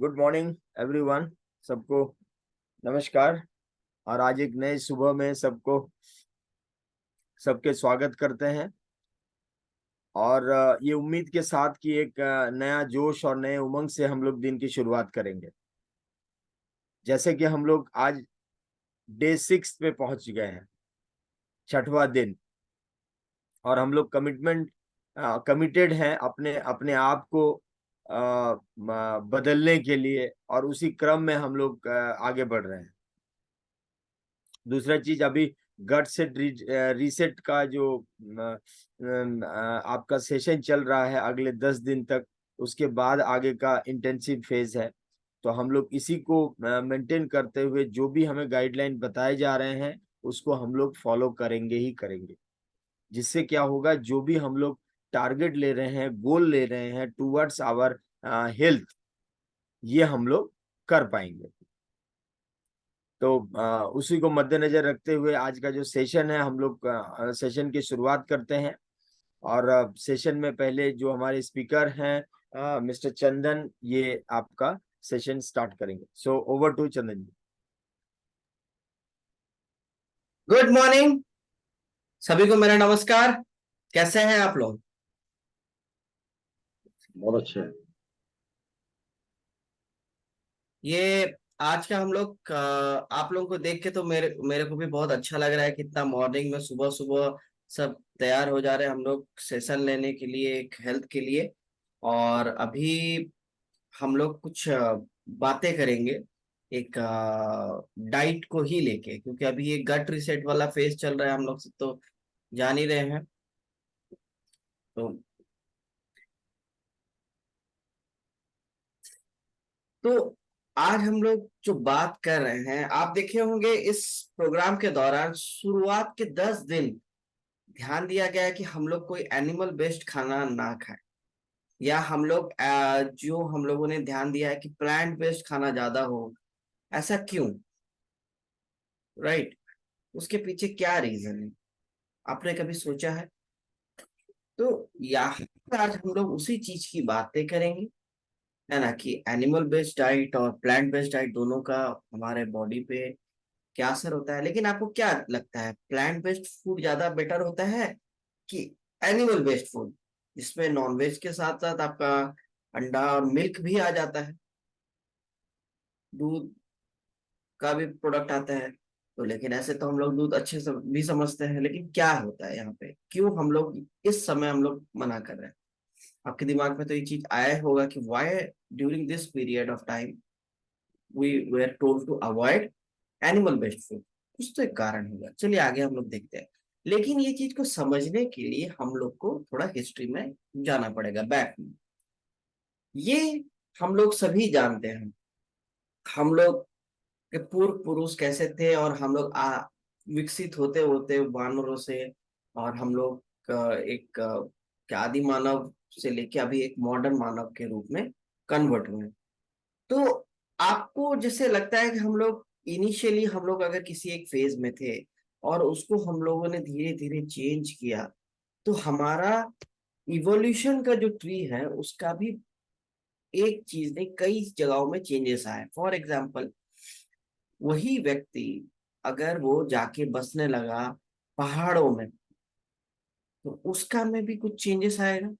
Good morning everyone. सबको नमस्कार। और आज एक नए सुबह में सबके स्वागत करते हैं। और ये उम्मीद के साथ कि एक नया जोश और नए उमंग से हम लोग दिन की शुरुआत करेंगे। जैसे कि हम लोग आज डे 6 पे पहुंच गए हैं, छठवां दिन। और हम लोग कमिटेड हैं अपने अपने आप को बदलने के लिए, और उसी क्रम में हम लोग आगे बढ़ रहे हैं। दूसरा चीज, अभी गट सेट रीसेट का जो आपका सेशन चल रहा है अगले 10 दिन तक, उसके बाद आगे का इंटेंसिव फेज है। तो हम लोग इसी को मेंटेन करते हुए जो भी हमें गाइडलाइन बताए जा रहे हैं उसको हम लोग फॉलो करेंगे ही करेंगे। जिससे क्या होगा, जो भी हम लोग टारगेट ले रहे हैं, गोल ले रहे हैं टूवर्ड्स आवर हेल्थ, ये हम लोग कर पाएंगे। तो उसी को मद्देनजर रखते हुए आज का जो सेशन है, हम लोग सेशन की शुरुआत करते हैं। और सेशन में पहले जो हमारे स्पीकर हैं मिस्टर चंदन, ये आपका सेशन स्टार्ट करेंगे। So over to Chandan ji. Good morning सभी को, मेरा नमस्कार। कैसे हैं आप लोग? बहुत अच्छा है। ये आज का हम लोग आप लोगों को देख के तो मेरे मेरे को भी बहुत अच्छा लग रहा है। कितना मॉर्निंग में सुबह सुबह सब तैयार हो जा रहे हैं हम लोग सेशन लेने के लिए, एक हेल्थ के लिए। और अभी हम लोग कुछ बातें करेंगे एक डाइट को ही लेके, क्योंकि अभी ये गट रिसेट वाला फेज चल रहा है, हम लोग सब तो जान ही रहे हैं। तो तो आज हम लोग जो बात कर रहे हैं, आप देखे होंगे इस प्रोग्राम के दौरान शुरुआत के 10 दिन ध्यान दिया गया है कि हम लोग कोई एनिमल बेस्ड खाना ना खाएं, या हम लोग जो हम लोगों ने ध्यान दिया है कि प्लांट बेस्ड खाना ज्यादा हो। ऐसा क्यों? राइट। उसके पीछे क्या रीजन है, आपने कभी सोचा है? तो यहाँ पर आज हम लोग उसी चीज की बातें करेंगे, है ना, कि एनिमल बेस्ड डाइट और प्लांट बेस्ड डाइट दोनों का हमारे बॉडी पे क्या असर होता है। लेकिन आपको क्या लगता है, प्लांट बेस्ड फूड ज्यादा बेटर होता है कि एनिमल बेस्ड फूड, जिसमें नॉन वेज के साथ साथ आपका अंडा और मिल्क भी आ जाता है, दूध का भी प्रोडक्ट आता है? तो लेकिन ऐसे तो हम लोग दूध अच्छे से भी समझते हैं, लेकिन क्या होता है यहाँ पे, क्यों हम लोग इस समय हम लोग मना कर रहे हैं? आपके दिमाग में तो ये चीज आया होगा कि why during this period of time we were told to avoid animal based food. कुछ तो एक कारण होगा, चलिए आगे हम लोग देखते हैं। लेकिन ये चीज को समझने के लिए हम लोग को थोड़ा हिस्ट्री में जाना पड़ेगा, बैक में। ये हम लोग सभी जानते हैं, हम लोग के पूर्व पुरुष कैसे थे, और हम लोग विकसित होते होते वानरों से, और हम लोग क्या आदि मानव से लेके अभी एक मॉडर्न मानव के रूप में कन्वर्ट हुए। तो आपको जैसे लगता है कि हम लोग इनिशियली हम लोग अगर किसी एक फेज में थे और उसको हम लोगों ने धीरे धीरे चेंज किया, तो हमारा इवोल्यूशन का जो ट्री है उसका भी एक चीज नहीं, कई जगहों में चेंजेस आए। फॉर एग्जाम्पल, वही व्यक्ति अगर वो जाके बसने लगा पहाड़ों में, तो उसका में भी कुछ चेंजेस आएगा।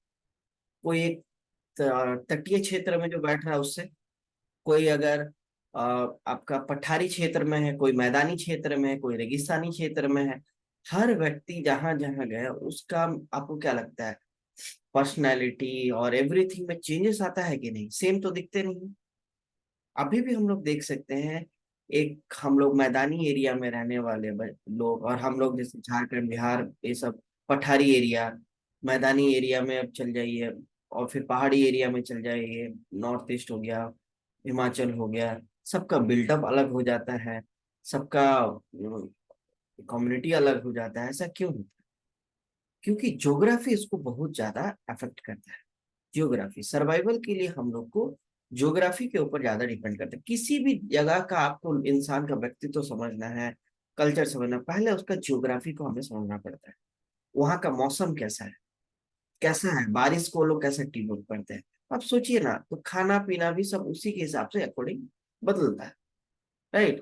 कोई एक तटीय क्षेत्र में जो बैठ रहा है उससे, कोई अगर आपका पठारी क्षेत्र में है, कोई मैदानी क्षेत्र में है, कोई रेगिस्तानी क्षेत्र में है, हर व्यक्ति जहां जहां गया उसका, आपको क्या लगता है, पर्सनैलिटी और एवरीथिंग में चेंजेस आता है कि नहीं? सेम तो दिखते नहीं। अभी भी हम लोग देख सकते हैं, एक हम लोग मैदानी एरिया में रहने वाले लोग, और हम लोग जैसे झारखंड बिहार ये सब पठारी एरिया, मैदानी एरिया में अब चल जाइए, और फिर पहाड़ी एरिया में चल जाइए, नॉर्थ ईस्ट हो गया, हिमाचल हो गया, सबका बिल्डअप अलग हो जाता है, सबका कम्युनिटी अलग हो जाता है। ऐसा क्यों होता है? क्योंकि ज्योग्राफी इसको बहुत ज्यादा अफेक्ट करता है। ज्योग्राफी सर्वाइवल के लिए हम लोग को ज्योग्राफी के ऊपर ज्यादा डिपेंड करता है। किसी भी जगह का आपको इंसान का व्यक्तित्व समझना है, कल्चर समझना, पहले उसका ज्योग्राफी को हमें समझना पड़ता है। वहां का मौसम कैसा है, कैसा है, बारिश को लोग कैसे टीम करते हैं, आप सोचिए ना, तो खाना पीना भी सब उसी के हिसाब से अकॉर्डिंग बदलता है, राइट।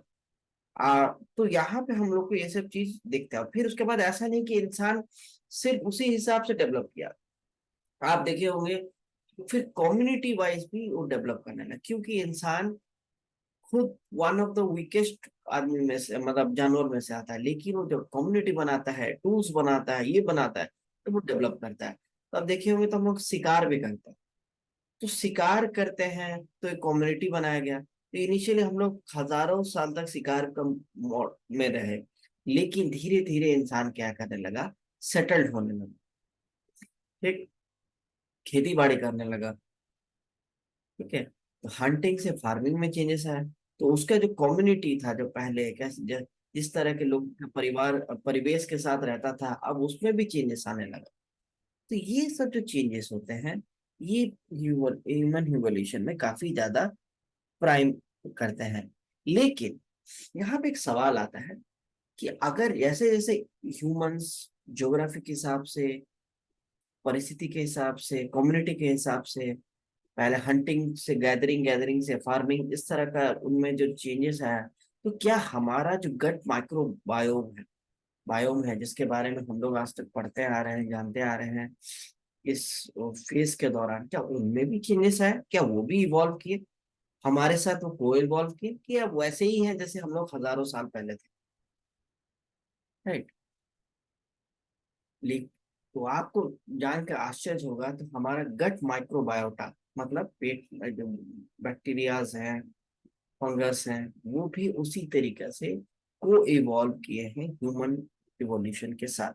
तो यहाँ पे हम लोग को ये सब चीज दिखता है। फिर उसके बाद ऐसा नहीं कि इंसान सिर्फ उसी हिसाब से डेवलप किया, आप देखे होंगे फिर कम्युनिटी वाइज भी वो डेवलप करने लगा, क्योंकि इंसान खुद वन ऑफ द वीकेस्ट आदमी में से, मतलब जानवर में से आता है, लेकिन वो जब कम्युनिटी बनाता है, टूल्स बनाता है, ये बनाता है, तो वो डेवलप करता है। तो अब देखे होंगे तो हम लोग शिकार भी करते हैं, तो शिकार करते हैं तो एक कम्युनिटी बनाया गया। तो इनिशियली हम लोग हजारों साल तक शिकार का मोड में रहे, लेकिन धीरे धीरे इंसान क्या करने लगा, सेटल्ड होने लगा, ठीक, खेती बाड़ी करने लगा, ठीक है। तो हंटिंग से फार्मिंग में चेंजेस आया, तो उसका जो कम्युनिटी था, जो पहले कैसे जिस तरह के लोग का परिवार परिवेश के साथ रहता था, अब उसमें भी चेंजेस आने लगा। तो ये सब जो चेंजेस होते हैं, ये ह्यूमन इवोल्यूशन में काफी ज्यादा प्राइम करते हैं। लेकिन यहाँ पे एक सवाल आता है कि अगर जैसे जैसे ह्यूमंस ज्योग्राफी के हिसाब से, परिस्थिति के हिसाब से, कम्युनिटी के हिसाब से, पहले हंटिंग से गैदरिंग, गैदरिंग से फार्मिंग, इस तरह का उनमें जो चेंजेस आया, तो क्या हमारा जो गट माइक्रो बायोम है जिसके बारे में हम लोग आज तक पढ़ते आ रहे हैं, जानते आ रहे हैं, इस फेज के दौरान क्या उनमें भी चेंजेस आए, क्या वो भी इवॉल्व किए हमारे साथ, वो को इवॉल्व किए, कि अब वैसे ही है जैसे हम लोग हजारों साल पहले थे, राइट। लीक, तो आपको जान के आश्चर्य होगा, तो हमारा गट माइक्रोबायोटा, मतलब पेट में जो बैक्टीरियाज हैं, फंगस हैं, वो भी उसी तरीके से को इवॉल्व किए हैं ह्यूमन इवोल्यूशन के साथ।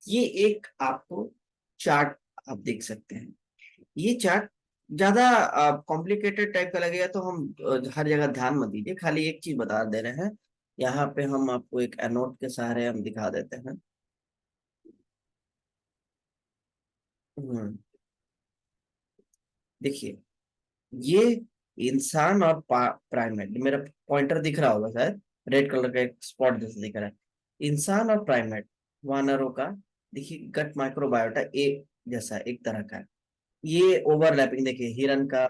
ये एक आपको चार्ट आप देख सकते हैं। ये चार्ट ज्यादा कॉम्प्लिकेटेड टाइप का लगेगा, तो हम हर जगह ध्यान मत दीजिए, खाली एक चीज बता दे रहे हैं। यहाँ पे हम आपको एक एनोट के सहारे हम दिखा देते हैं। हम्म, देखिए, ये इंसान और प्राइमेट, मेरा पॉइंटर दिख रहा होगा शायद, रेड कलर का एक स्पॉट जैसे दिख रहा है, इंसान और प्राइमेट वानरों का, देखिए गट माइक्रोबायोटा एक जैसा, एक तरह का है। ये ओवरलैपिंग देखिए, हिरन का,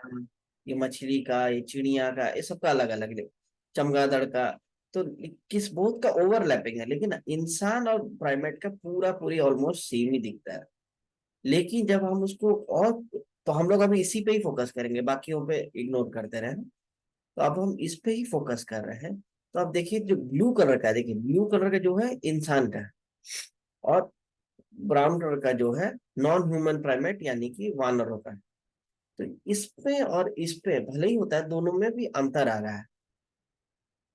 ये मछली का, ये चिड़िया का, ये सबका अलग अलग, चमगादड़ का, तो किस बहुत का ओवरलैपिंग है, लेकिन इंसान और प्राइमेट का पूरा पूरी ऑलमोस्ट सेम ही दिखता है। लेकिन जब हम उसको और, तो हम लोग अभी इसी पे ही फोकस करेंगे, बाकियों पे इग्नोर करते रहे, तो अब हम इस पे ही फोकस कर रहे हैं। तो आप देखिए जो ब्लू कलर का है, देखिए ब्लू कलर का जो है इंसान का है, और ब्राउन कलर का जो है नॉन ह्यूमन प्राइमेट यानी कि वानरों का है। तो इस पे और इस पे भले ही होता है, दोनों में भी अंतर आ रहा है,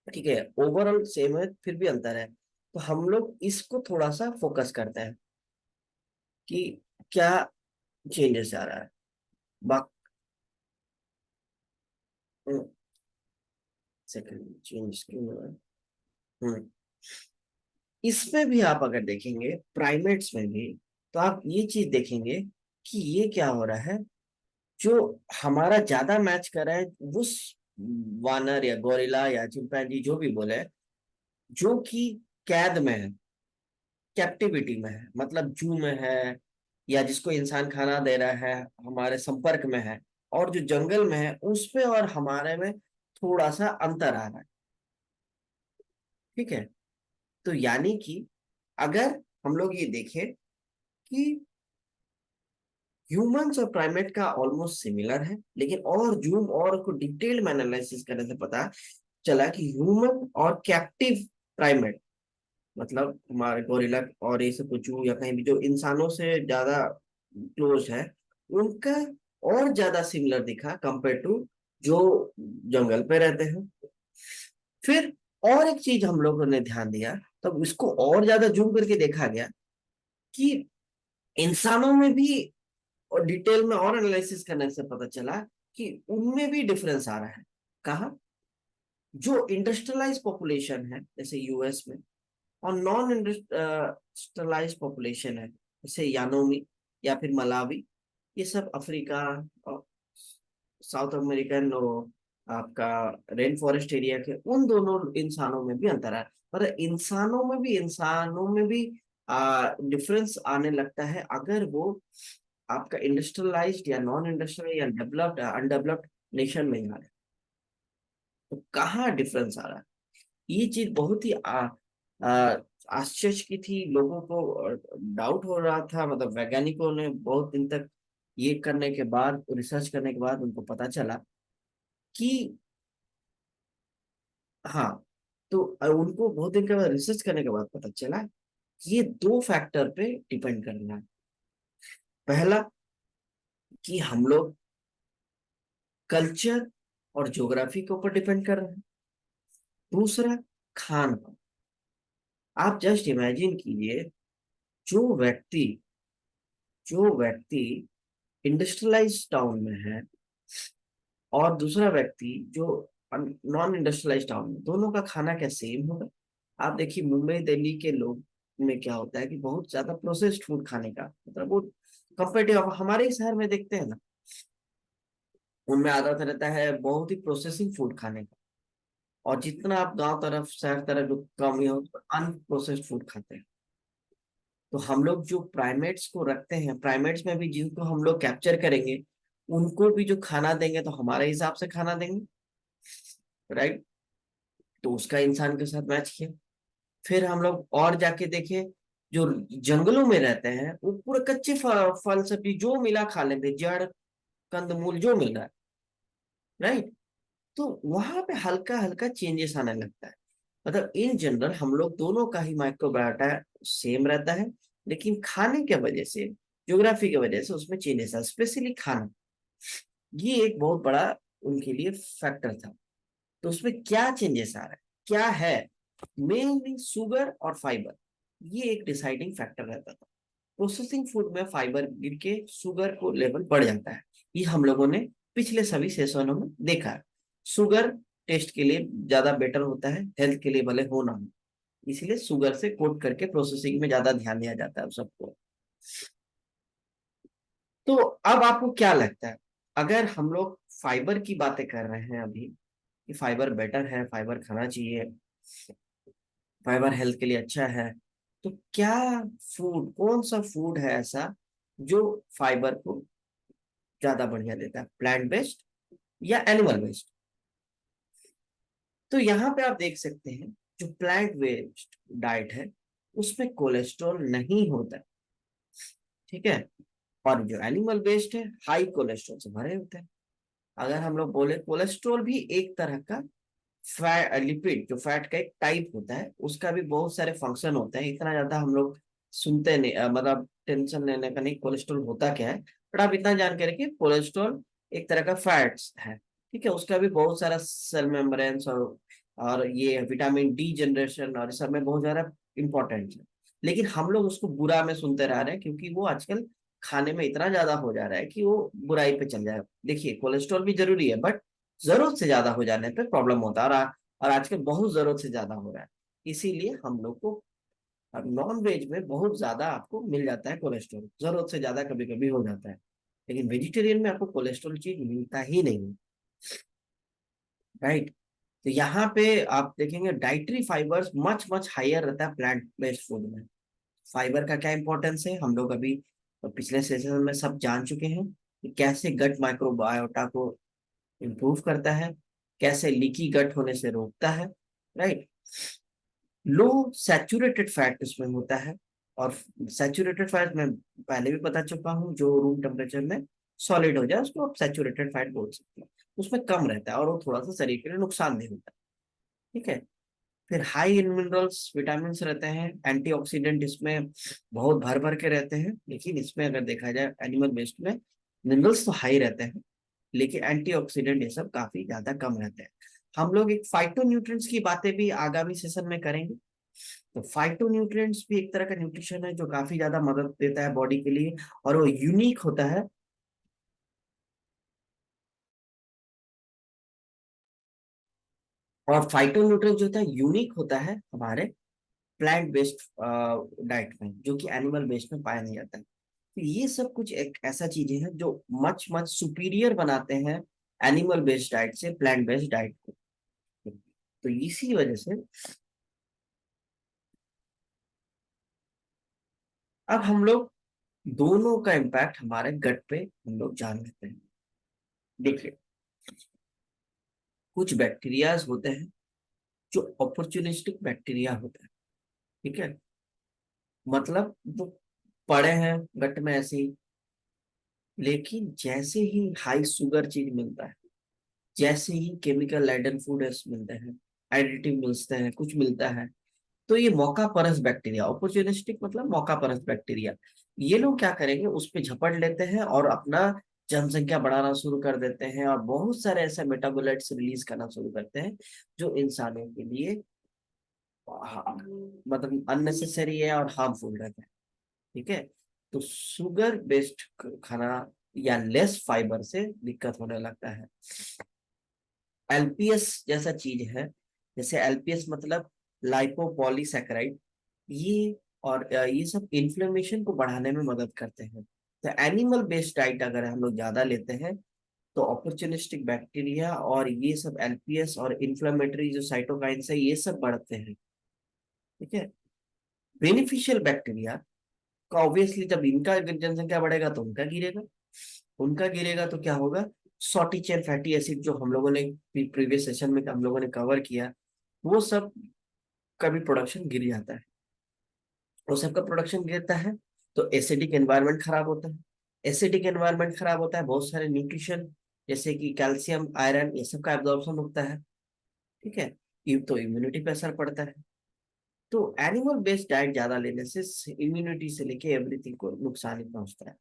ठीक है, ओवरऑल सेम है, फिर भी अंतर है। तो हम लोग इसको थोड़ा सा फोकस करते हैं कि क्या चेंजेस आ रहा है। बाकी सेकंड चेंज क्यों हो रहा है? हम्म, इसमें भी आप अगर देखेंगे प्राइमेट्स में भी, तो आप ये चीज देखेंगे कि ये क्या हो रहा है, जो हमारा ज्यादा मैच कर रहा है उस वानर या गोरिल्ला या चिंपैंजी जो भी बोले, जो कि कैद में है, कैप्टिविटी में है, मतलब जू में है, या जिसको इंसान खाना दे रहा है, हमारे संपर्क में है, और जो जंगल में है, उस पे और हमारे में थोड़ा सा अंतर आ रहा है, ठीक है। तो यानी कि अगर हम लोग ये देखें कि ह्यूमंस और प्राइमेट का ऑलमोस्ट सिमिलर है, लेकिन और जूम और को डिटेल में एनालिसिस करने से पता चला कि ह्यूमन और कैप्टिव प्राइमेट, मतलब हमारे गोरिल्ला और ये सब कुछ या कहीं भी जो इंसानों से ज्यादा क्लोज है, उनका और ज्यादा सिमिलर दिखा कंपेयर टू जो जंगल पे रहते हैं। फिर और एक चीज हम लोगों ने ध्यान दिया, तब इसको और ज्यादा जूम करके देखा गया कि इंसानों में भी, और डिटेल में और एनालिसिस करने से पता चला कि उनमें भी डिफरेंस आ रहा है। कहा, जो इंडस्ट्रियलाइज पॉपुलेशन है जैसे यूएस में, और नॉन इंडस्ट्रियलाइज पॉपुलेशन है जैसे यानोमी या फिर मलावी, ये सब अफ्रीका और साउथ अमेरिकन आपका रेन फॉरेस्ट एरिया के, उन दोनों इंसानों में भी अंतर है। पर इंसानों में भी डिफरेंस आने लगता है अगर वो आपका इंडस्ट्रियलाइज्ड या नॉन इंडस्ट्रियल या डेवलप्ड अनडेवलप्ड नेशन में आ रहे हैं। तो कहाँ डिफरेंस आ रहा है? ये चीज बहुत ही आश्चर्य की थी, लोगों को डाउट हो रहा था। मतलब वैज्ञानिकों ने बहुत दिन तक ये करने के बाद, रिसर्च करने के बाद उनको पता चला कि हाँ, तो उनको बहुत दिन के बाद रिसर्च करने के बाद पता चला कि ये दो फैक्टर पे डिपेंड कर रहा है। पहला कि हम लोग कल्चर और ज्योग्राफी के ऊपर डिपेंड कर रहे हैं। दूसरा, खान पान। आप जस्ट इमेजिन कीजिए, जो व्यक्ति जो व्यक्ति इंडस्ट्रियलाइज टाउन में है और दूसरा व्यक्ति जो नॉन इंडस्ट्रियलाइज टाउन में, दोनों का खाना क्या सेम होगा? आप देखिए, मुंबई दिल्ली के लोग में क्या होता है कि बहुत ज्यादा प्रोसेस्ड फूड खाने का, मतलब वो कंपेरेटिव हमारे ही शहर में देखते हैं ना, उनमें आदत रहता है बहुत ही प्रोसेसिंग फूड खाने का। और जितना आप गांव तरफ शहर तरफ जो कम ही हो, अनप्रोसेस्ड फूड खाते हैं। तो हम लोग जो प्राइमेट्स को रखते हैं, प्राइमेट्स में भी जिनको हम लोग कैप्चर करेंगे, उनको भी जो खाना देंगे तो हमारे हिसाब से खाना देंगे, राइट? तो उसका इंसान के साथ मैच किया। फिर हम लोग और जाके देखें, जो जंगलों में रहते हैं वो पूरे कच्चे फल सब्जी जो मिला खा लेते, जड़ कंदमूल जो मिल रहा है, राइट? तो वहां पे हल्का हल्का चेंजेस आने लगता है। मतलब इन जनरल हम लोग दोनों का ही माइक्रोबायोटा सेम रहता है, लेकिन खाने के वजह से, ज्योग्राफी की वजह से उसमें चेंजेस आ, स्पेशली खाना। ये एक बहुत बड़ा उनके लिए फैक्टर था। तो उसमें क्या चेंजेस आ रहा है, क्या है? मेनली शुगर और फाइबर, ये एक डिसाइडिंग फैक्टर रहता था। प्रोसेसिंग फूड में फाइबर गिर के शुगर को लेवल बढ़ जाता है। ये हम लोगों ने पिछले सभी सेशनों में देखा है। शुगर टेस्ट के लिए ज्यादा बेटर होता है, हेल्थ के लिए भले हो ना हो, इसलिए शुगर से कोट करके प्रोसेसिंग में ज्यादा ध्यान दिया जाता है सबको। तो अब आपको क्या लगता है, अगर हम लोग फाइबर की बातें कर रहे हैं अभी कि फाइबर बेटर है, फाइबर खाना चाहिए, फाइबर हेल्थ के लिए अच्छा है, तो क्या फूड, कौन सा फूड है ऐसा जो फाइबर को ज्यादा बढ़िया देता है, प्लांट बेस्ड या एनिमल बेस्ड? तो यहाँ पे आप देख सकते हैं, जो प्लांट बेस्ड डाइट है उसमें कोलेस्ट्रॉल नहीं होता है, ठीक है? और जो एनिमल बेस्ड है हाई कोलेस्ट्रॉल से भरे होते हैं। अगर हम लोग बोले, कोलेस्ट्रॉल भी एक तरह का फैट, लिपिड जो फैट का एक टाइप होता है, उसका भी बहुत सारे फंक्शन होते हैं। इतना ज्यादा हम लोग सुनते नहीं, मतलब टेंशन लेने का नहीं कोलेस्ट्रॉल होता क्या है, बट आप इतना जान के रखिए, कोलेस्ट्रॉल एक तरह का फैट्स है, ठीक है? उसका भी बहुत सारा सेल मेम्ब्रेन्स और ये विटामिन डी जनरेशन और सब में बहुत ज्यादा इंपॉर्टेंट है। लेकिन हम लोग उसको बुरा में सुनते रह रहे हैं, क्योंकि वो आजकल खाने में इतना ज्यादा हो जा रहा है कि वो बुराई पे चल जाए। देखिए, कोलेस्ट्रॉल भी जरूरी है, बट जरूरत से ज्यादा हो जाने पे प्रॉब्लम होता है। और आजकल बहुत जरूरत से ज्यादा हो रहा है, इसीलिए हम लोग को अब नॉन वेज में बहुत ज्यादा आपको मिल जाता है कोलेस्ट्रॉल, जरूरत से ज्यादा कभी कभी हो जाता है। लेकिन वेजिटेरियन में आपको कोलेस्ट्रॉल चीज मिलता ही नहीं, राइट? तो यहाँ पे आप देखेंगे dietary fibers much much higher रहता है प्लांट बेस्ड फूड में। फाइबर का क्या इंपॉर्टेंस है, हम लोग अभी पिछले सेशन में सब जान चुके हैं कि कैसे गट माइक्रोबायोटा को इम्प्रूव करता है, कैसे लीकी गट होने से रोकता है, राइट? लो सैचुरेटेड फैट इसमें होता है। और सैचुरेटेड फैट में पहले भी बता चुका हूँ, जो रूम टेम्परेचर में सॉलिड हो जाए उसको आप सैचुरेटेड फैट बोल सकते हैं। उसमें कम रहता है और वो थोड़ा सा शरीर के लिए नुकसानदेह होता है, ठीक है? फिर हाई इन मिनरल्स, विटामिन रहते हैं, एंटीऑक्सीडेंट इसमें बहुत भर भर के रहते हैं। लेकिन इसमें अगर देखा जाए एनिमल बेस्ड में, मिनरल्स तो हाई रहते हैं, लेकिन एंटीऑक्सीडेंट ये सब काफी ज्यादा कम रहते हैं। हम लोग एक फाइटोन्यूट्रिएंट्स की बातें भी आगामी सेशन में करेंगे। तो फाइटोन्यूट्रिएंट्स भी एक तरह का न्यूट्रिशन है जो काफी ज्यादा मदद देता है बॉडी के लिए, और वो यूनिक होता है। और फाइटोन्यूट्रिएंट जो होता है यूनिक होता है हमारे प्लांट बेस्ड डाइट में, जो कि एनिमल बेस्ड में पाया नहीं जाता है। तो ये सब कुछ एक ऐसा चीजें हैं जो मच मच सुपीरियर बनाते हैं एनिमल बेस्ड डाइट से प्लांट बेस्ड डाइट को। तो इसी वजह से अब हम लोग दोनों का इम्पैक्ट हमारे गट पे हम लोग जान लेते हैं। देखिए, कुछ बैक्टीरियाज होते हैं जो अपॉर्चुनिस्टिक बैक्टीरिया होते हैं, ठीक है। मतलब वो पड़े हैं गट में ऐसे ही, लेकिन जैसे ही हाई शुगर चीज मिलता है, जैसे ही केमिकल लाइडन फूड मिलते हैं, एडिटिव मिलते हैं, कुछ मिलता है, तो ये मौका परस बैक्टीरिया, अपॉर्चुनिस्टिक मतलब मौका परस बैक्टीरिया, ये लोग क्या करेंगे, उस पे झपट लेते हैं और अपना जनसंख्या बढ़ाना शुरू कर देते हैं और बहुत सारे ऐसे मेटाबोलाइट्स रिलीज करना शुरू करते हैं जो इंसानों के लिए मतलब अननेसेसरी है और हार्मफुल रहता है, ठीक है। तो शुगर बेस्ड खाना या लेस फाइबर से दिक्कत होने लगता है। एलपीएस जैसा चीज है, जैसे एलपीएस मतलब लाइपोपॉलीसैकेराइड, ये और ये सब इन्फ्लेमेशन को बढ़ाने में मदद करते हैं। तो एनिमल बेस्ड डाइट अगर हम लोग ज्यादा लेते हैं तो अपॉर्चुनिस्टिक बैक्टीरिया और ये सब एलपीएस और इन्फ्लेमेटरी जो साइटोकाइंस है ये सब बढ़ते हैं, ठीक है। बेनिफिशियल बैक्टीरिया का ऑब्वियसली जब इनका जनसंख्या बढ़ेगा तो उनका गिरेगा, उनका गिरेगा तो क्या होगा, शॉर्टी चेन फैटी एसिड जो हम लोगों ने प्रीवियस सेशन में हम लोगों ने कवर किया, वो सब का भी प्रोडक्शन गिर जाता है। वो सबका प्रोडक्शन गिरता है तो एसिडिक एनवायरनमेंट खराब होता है। एसिडिक एनवायरनमेंट खराब होता है, बहुत सारे न्यूट्रिशन जैसे कि कैल्शियम, आयरन, ये सब का एब्जॉर्प्शन होता है, ठीक है। ये तो इम्यूनिटी पे असर पड़ता है। तो एनिमल बेस्ड डाइट ज्यादा लेने से इम्यूनिटी से लेके एवरीथिंग को नुकसान ही पहुंचता है।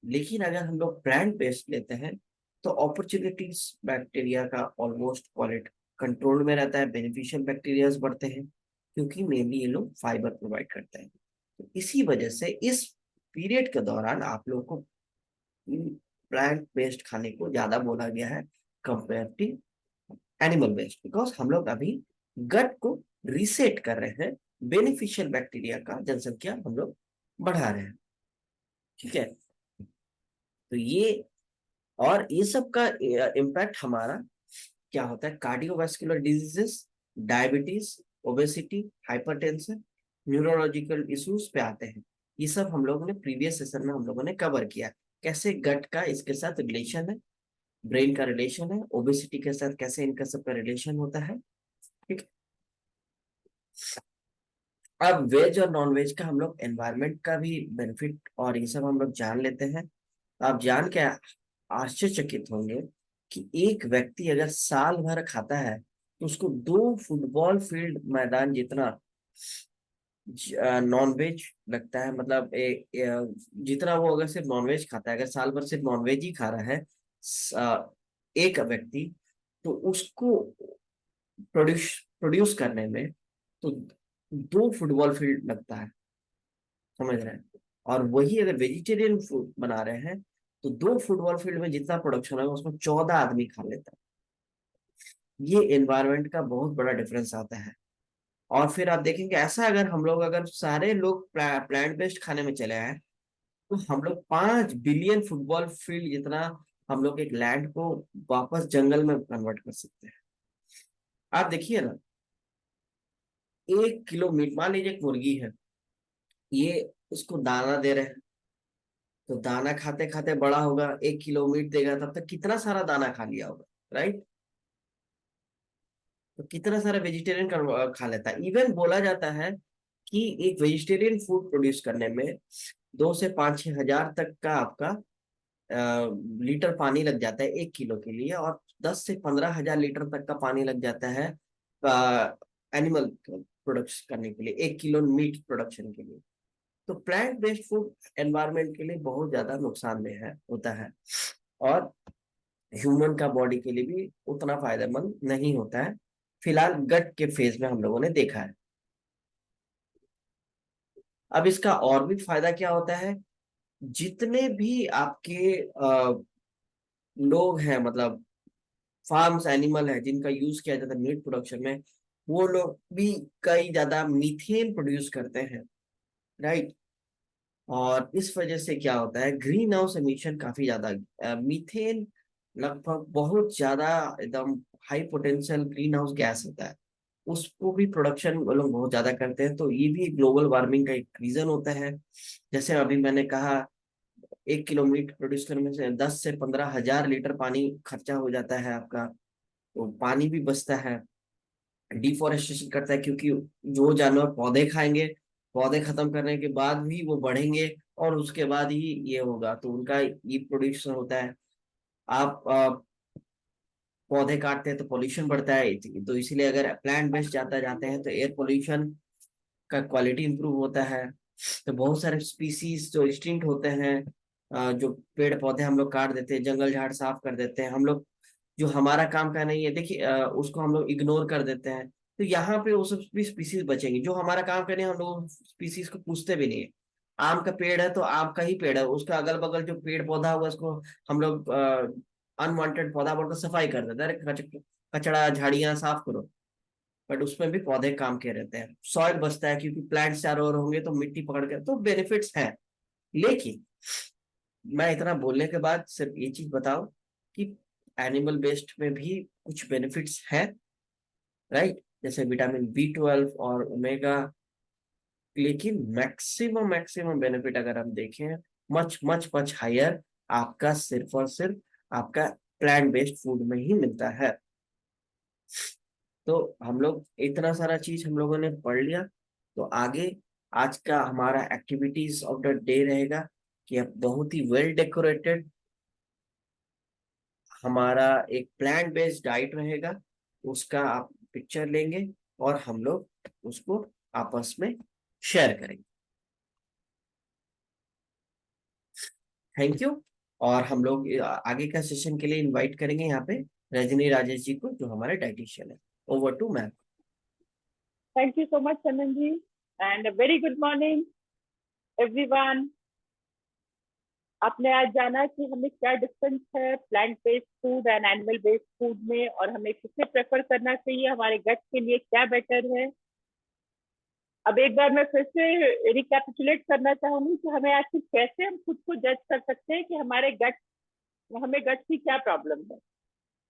लेकिन अगर हम लोग प्लांट बेस्ड लेते हैं तो अपॉर्चुनिटीज बैक्टीरिया का ऑलमोस्ट क्वालिटी कंट्रोल में रहता है, बेनिफिशियल बैक्टीरियाज बढ़ते हैं क्योंकि मेनली ये लोग फाइबर प्रोवाइड करते हैं। तो इसी वजह से इस पीरियड के दौरान आप लोगों को प्लांट बेस्ड खाने को ज्यादा बोला गया है compare to animal based, because हम लोग अभी गट को रीसेट कर रहे हैं, बेनिफिशियल बैक्टीरिया का जनसंख्या हम लोग बढ़ा रहे हैं, ठीक है। तो ये और ये सब का इम्पैक्ट हमारा क्या होता है, cardiovascular diseases, diabetes, obesity, hypertension, neurological issues पे आते हैं। ये सब हम लोगों ने प्रीवियस सेशन में हम लोगों ने कवर किया, कैसे गट का इसके साथ रिलेशन है, ब्रेन का रिलेशन है, ओबेसिटी के साथ कैसे इनका सबका रिलेशन होता है, ठीक है। अब वेज और नॉन वेज का हम लोग एनवायरनमेंट का भी बेनिफिट और ये सब हम लोग जान लेते हैं। आप जान के आश्चर्यचकित होंगे कि एक व्यक्ति अगर साल भर खाता है तो उसको 2 फुटबॉल फील्ड मैदान जितना नॉन वेज लगता है। मतलब जितना वो अगर सिर्फ नॉन वेज खाता है, अगर साल भर सिर्फ नॉन वेज ही खा रहा है एक व्यक्ति, तो उसको प्रोड्यूस प्रोड्यूस करने में तो 2 फुटबॉल फील्ड लगता है, समझ रहे हैं। और वही अगर वेजिटेरियन फूड बना रहे हैं तो 2 फुटबॉल फील्ड में जितना प्रोडक्शन है उसमें 14 आदमी खा लेता है। ये एनवायरनमेंट का बहुत बड़ा डिफरेंस आता है। और फिर आप देखेंगे ऐसा, अगर हम लोग अगर सारे लोग प्लांट बेस्ड खाने में चले आए तो हम लोग 5 बिलियन फुटबॉल फील्ड जितना हम लोग एक लैंड को वापस जंगल में कन्वर्ट कर सकते हैं। आप देखिए ना, 1 किलो मीट, मान लीजिए एक मुर्गी है, ये उसको दाना दे रहे हैं, तो दाना खाते खाते बड़ा होगा, 1 किलो मीट देगा, तब तक कितना सारा दाना खा लिया होगा, राइट। तो कितना सारा वेजिटेरियन खा लेता है। इवन बोला जाता है कि एक वेजिटेरियन फूड प्रोड्यूस करने में 2 से 5-6 हजार तक का आपका लीटर पानी लग जाता है 1 किलो के लिए, और 10 से 15 हजार लीटर तक का पानी लग जाता है एनिमल प्रोडक्शन करने के लिए, 1 किलो मीट प्रोडक्शन के लिए। तो प्लांट बेस्ड फूड एनवायरनमेंट के लिए बहुत ज्यादा नुकसानदेह है होता है, और ह्यूमन का बॉडी के लिए भी उतना फायदेमंद नहीं होता है, फिलहाल गट के फेज में हम लोगों ने देखा है। अब इसका और भी फायदा क्या होता है, जितने भी आपके लोग हैं, मतलब फार्म्स एनिमल है जिनका यूज किया जाता है मीट प्रोडक्शन में, वो लोग भी कई ज्यादा मीथेन प्रोड्यूस करते हैं, राइट। और इस वजह से क्या होता है, ग्रीन हाउस एमिशन काफी ज्यादा, मीथेन लगभग बहुत ज्यादा एकदम high potential green house gas होता है। उसको भी प्रोडक्शन वो लोग बहुत ज्यादा करते हैं, तो ये भी ग्लोबल वार्मिंग का एक रीजन होता है। जैसे अभी मैंने कहा, 1 किलो मीट प्रोड्यूस करने से 10 से 15 हजार लीटर पानी खर्चा हो जाता है आपका, तो पानी भी बचता है। डिफोरेस्टेशन करता है, क्योंकि जो जानवर पौधे खाएंगे, पौधे खत्म करने के बाद भी वो बढ़ेंगे, और उसके बाद ही ये होगा, तो उनका ये प्रोड्यूशन होता है। आप पौधे काटते हैं तो पोल्यूशन बढ़ता है, तो इसीलिए अगर प्लांट बेस्ड जाता जाते हैं तो एयर पोल्यूशन का क्वालिटी इंप्रूव होता है। तो बहुत सारे स्पीसीज जो एक्सटिंक्ट होते हैं, जो पेड़ पौधे हम लोग काट देते हैं, जंगल झाड़ साफ कर देते हैं हम लोग, जो हमारा काम का नहीं है, देखिए उसको हम लोग इग्नोर कर देते हैं, तो यहाँ पे वो सब भी स्पीसीज बचेंगी जो हमारा काम करने, हम लोग स्पीसीज को पूछते भी नहीं है। आम का पेड़ है तो आम का ही पेड़ है, उसका अगल बगल जो पेड़ पौधा हुआ उसको हम लोग अनवांटेड पौधा बोलकर सफाई कर देते हैं, अरे कचड़ा झाड़ियां साफ करो, बट उसमें भी पौधे काम के रहते हैं, सॉइल बचता है, क्योंकि प्लांट्स चारों ओर होंगे तो मिट्टी पकड़ के, तो बेनिफिट्स हैं। लेकिन मैं इतना बोलने के बाद सिर्फ ये चीज बताओ कि एनिमल बेस्ड में भी कुछ बेनिफिट्स हैं, राइट, जैसे विटामिन B12 और ओमेगा। लेकिन मैक्सिमम मैक्सिमम बेनिफिट अगर हम देखें, मच मच मच हायर, आपका सिर्फ और सिर्फ आपका प्लांट बेस्ड फूड में ही मिलता है। तो हम लोग इतना सारा चीज हम लोगों ने पढ़ लिया, तो आगे आज का हमारा एक्टिविटीज ऑफ द डे रहेगा कि अब बहुत ही वेल डेकोरेटेड हमारा एक प्लांट बेस्ड डाइट रहेगा, उसका आप पिक्चर लेंगे और हम लोग उसको आपस में शेयर करेंगे। Thank you. और हम लोग आगे का सेशन के लिए इनवाइट करेंगे यहाँ पे रजनी राजेश जी को, जो हमारे डाइटिशियन है। Over to ma'am. Thank you so much, Chandan ji, and a very good morning, everyone. आपने आज जाना कि हमें क्या डिफरेंस है plant based food and animal based food में, और हमें किसे प्रेफर करना चाहिए, हमारे गट के लिए क्या बेटर है। अब एक बार मैं फिर से रिकैपिचुलेट करना चाहूंगी कि हमें आखिर कैसे हम खुद को जज कर सकते हैं कि हमें गट की क्या प्रॉब्लम है।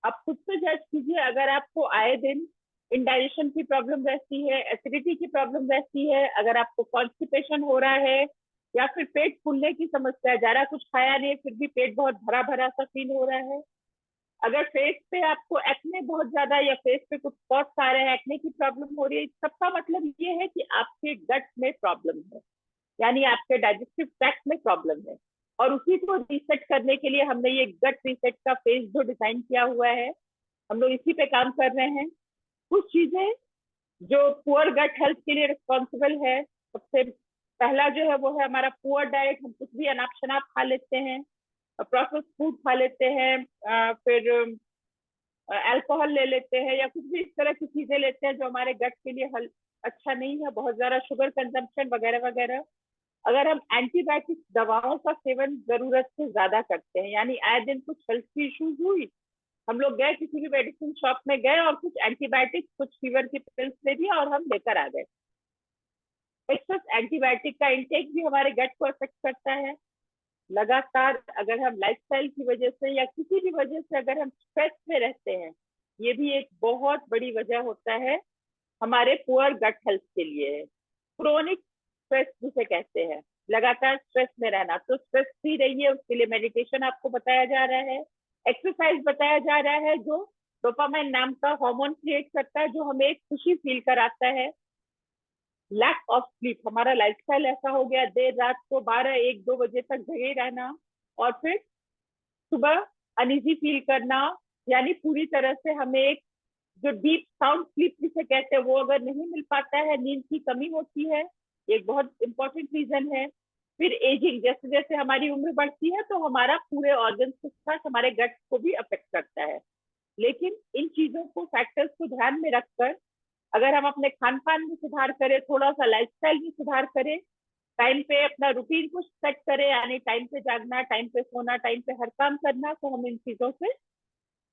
आप खुद से जज कीजिए। अगर आपको आए दिन इंडाइजेशन की प्रॉब्लम रहती है, एसिडिटी की प्रॉब्लम रहती है, अगर आपको कॉन्स्टिपेशन हो रहा है, या फिर पेट फूलने की समस्या है, ज्यादा कुछ खाया नहीं फिर भी पेट बहुत भरा भरा सा फील हो रहा है, अगर फेस पे आपको एक्ने बहुत ज्यादा, या फेस पे कुछ स्पॉट्स आ रहे हैं, एक्ने की प्रॉब्लम हो रही है, सबका मतलब ये है कि आपके गट में प्रॉब्लम है, यानी आपके डाइजेस्टिव ट्रैक्ट में प्रॉब्लम है। और उसी को रीसेट करने के लिए हमने ये गट रीसेट का फेज जो डिजाइन किया हुआ है, हम लोग इसी पे काम कर रहे हैं। कुछ चीजें जो पुअर गट हेल्थ के लिए रिस्पॉन्सिबल है, सबसे पहला जो है वो है हमारा पुअर डाइट। हम कुछ भी अनाप शनाप खा लेते हैं, प्रोसेस फूड खा लेते हैं, फिर अल्कोहल ले लेते हैं, या कुछ भी इस तरह की चीजें लेते हैं जो हमारे गट के लिए अच्छा नहीं है, बहुत ज्यादा शुगर कंजम्पशन वगैरह वगैरह। अगर हम एंटीबायोटिक दवाओं का सेवन जरूरत से ज्यादा करते हैं, यानी आए दिन कुछ हेल्थ की इश्यूज हुई, हम लोग गए किसी भी मेडिसिन शॉप में गए और कुछ एंटीबायोटिक, कुछ फीवर की पिल्स ले दिया और हम लेकर आ गए। एक्सेस एंटीबायोटिक का इंटेक भी हमारे गट को अफेक्ट करता है। लगातार अगर हम लाइफस्टाइल की वजह से या किसी भी वजह से अगर हम स्ट्रेस में रहते हैं, ये भी एक बहुत बड़ी वजह होता है हमारे पुअर गट हेल्थ के लिए। क्रोनिक स्ट्रेस जिसे कहते हैं, लगातार स्ट्रेस में रहना, तो स्ट्रेस फ्री रहिए, उसके लिए मेडिटेशन आपको बताया जा रहा है, एक्सरसाइज बताया जा रहा है, जो डोपामाइन नाम का हार्मोन क्रिएट करता है, जो हमें एक खुशी फील कराता है। लैक ऑफ स्लीप, हमारा लाइफस्टाइल ऐसा हो गया, देर रात को 12-1-2 बजे तक जगे रहना, और फिर सुबह अनइजी फील करना, यानी पूरी तरह से हमें एक जो डीप साउंड स्लीप जिसे कहते हैं वो अगर नहीं मिल पाता है, नींद की कमी होती है, एक बहुत इंपॉर्टेंट रीजन है। फिर एजिंग, जैसे जैसे हमारी उम्र बढ़ती है तो हमारा पूरे ऑर्गन के साथ हमारे गट को भी अफेक्ट करता है। लेकिन इन चीजों को, फैक्टर्स को ध्यान में रखकर अगर हम अपने खान पान में सुधार करें, थोड़ा सा लाइफस्टाइल में सुधार करें, टाइम पे अपना रूटीन को सेट करें, यानी टाइम पे जागना, टाइम पे सोना, टाइम पे हर काम करना, तो हम इन चीजों से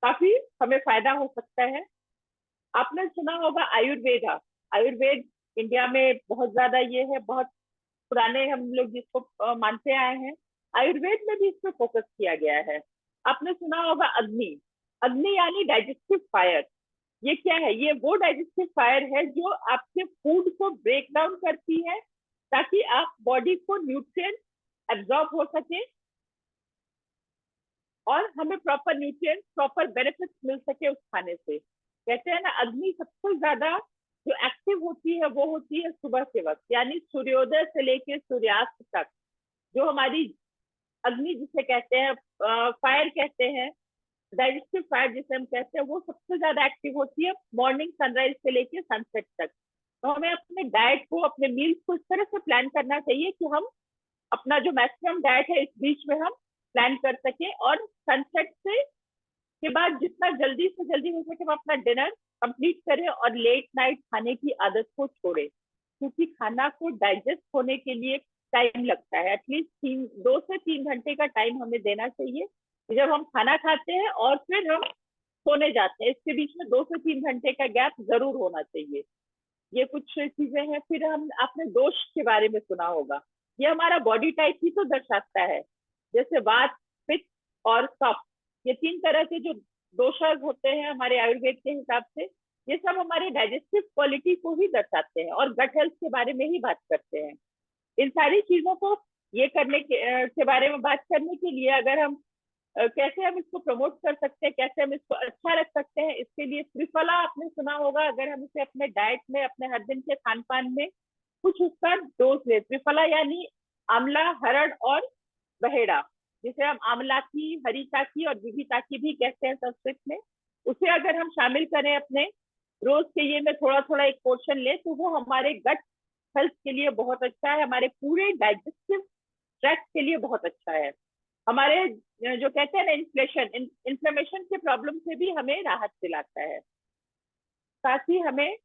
काफी हमें फायदा हो सकता है। आपने सुना होगा आयुर्वेदा। आयुर्वेद इंडिया में बहुत ज्यादा ये है, बहुत पुराने हम लोग जिसको मानते आए हैं। आयुर्वेद में भी इस पर फोकस किया गया है। आपने सुना होगा अग्नि। अग्नि यानी डाइजेस्टिव फायर, ये क्या है? ये वो डाइजेस्टिव फायर है जो आपके फूड को ब्रेक डाउन करती है ताकि आप बॉडी को न्यूट्रिएंट एब्जॉर्ब हो सके और हमें प्रॉपर न्यूट्रिएंट, प्रॉपर बेनिफिट्स मिल सके उस खाने से। कहते हैं ना, अग्नि सबसे ज्यादा जो एक्टिव होती है वो होती है सुबह के वक्त, यानी सूर्योदय से लेकर सूर्यास्त तक। जो हमारी अग्नि जिसे कहते हैं, फायर कहते हैं, डाइजेस्टिव फायर जिसे हम कहते हैं, वो सबसे ज्यादा एक्टिव होती है मॉर्निंग सनराइज से लेके सनसेट तक। तो हमें अपने डाइट को, अपने मील्स को इस तरह से प्लान करना चाहिए कि हम अपना जो मैक्सिमम डाइट है इस बीच में हम प्लान कर सके, और सनसेट से के बाद जितना जल्दी से जल्दी हो सके हम अपना डिनर कंप्लीट करें और लेट नाइट खाने की आदत को छोड़े, क्योंकि खाना को डाइजेस्ट होने के लिए टाइम लगता है। एटलीस्ट 2 से 3 घंटे का टाइम हमें देना चाहिए जब हम खाना खाते हैं और फिर हम सोने जाते हैं। इसके बीच में 2 से 3 घंटे का गैप जरूर होना चाहिए। ये कुछ चीजें हैं। फिर हम, आपने दोष के बारे में सुना होगा, ये हमारा बॉडी टाइप ही तो दर्शाता है। जैसे वात, पित्त और कफ, ये 3 तरह के जो दोषाज होते हैं हमारे आयुर्वेद के हिसाब से, ये सब हमारे डाइजेस्टिव क्वालिटी को ही दर्शाते हैं और गट हेल्थ के बारे में ही बात करते हैं। इन सारी चीजों को ये करने के बारे में बात करने के लिए अगर हम कैसे हम इसको प्रमोट कर सकते हैं, कैसे हम इसको अच्छा रख सकते हैं, इसके लिए त्रिफला आपने सुना होगा। अगर हम इसे अपने डाइट में, अपने हर दिन के खान पान में कुछ उसका डोज ले, त्रिफला यानी आंवला, हरड़ और बहेड़ा, जिसे हम आंवला की, हरिता की और विभिता की भी कहते हैं संस्कृत में, उसे अगर हम शामिल करें अपने रोज के ये में थोड़ा थोड़ा एक पोर्शन ले, तो वो हमारे गट हेल्थ के लिए बहुत अच्छा है, हमारे पूरे डाइजेस्टिव ट्रैक्ट के लिए बहुत अच्छा है। हमारे जो कहते हैं ना इन्फ्लेमेशन के प्रॉब्लम से भी हमें राहत दिलाता है। साथ ही हमें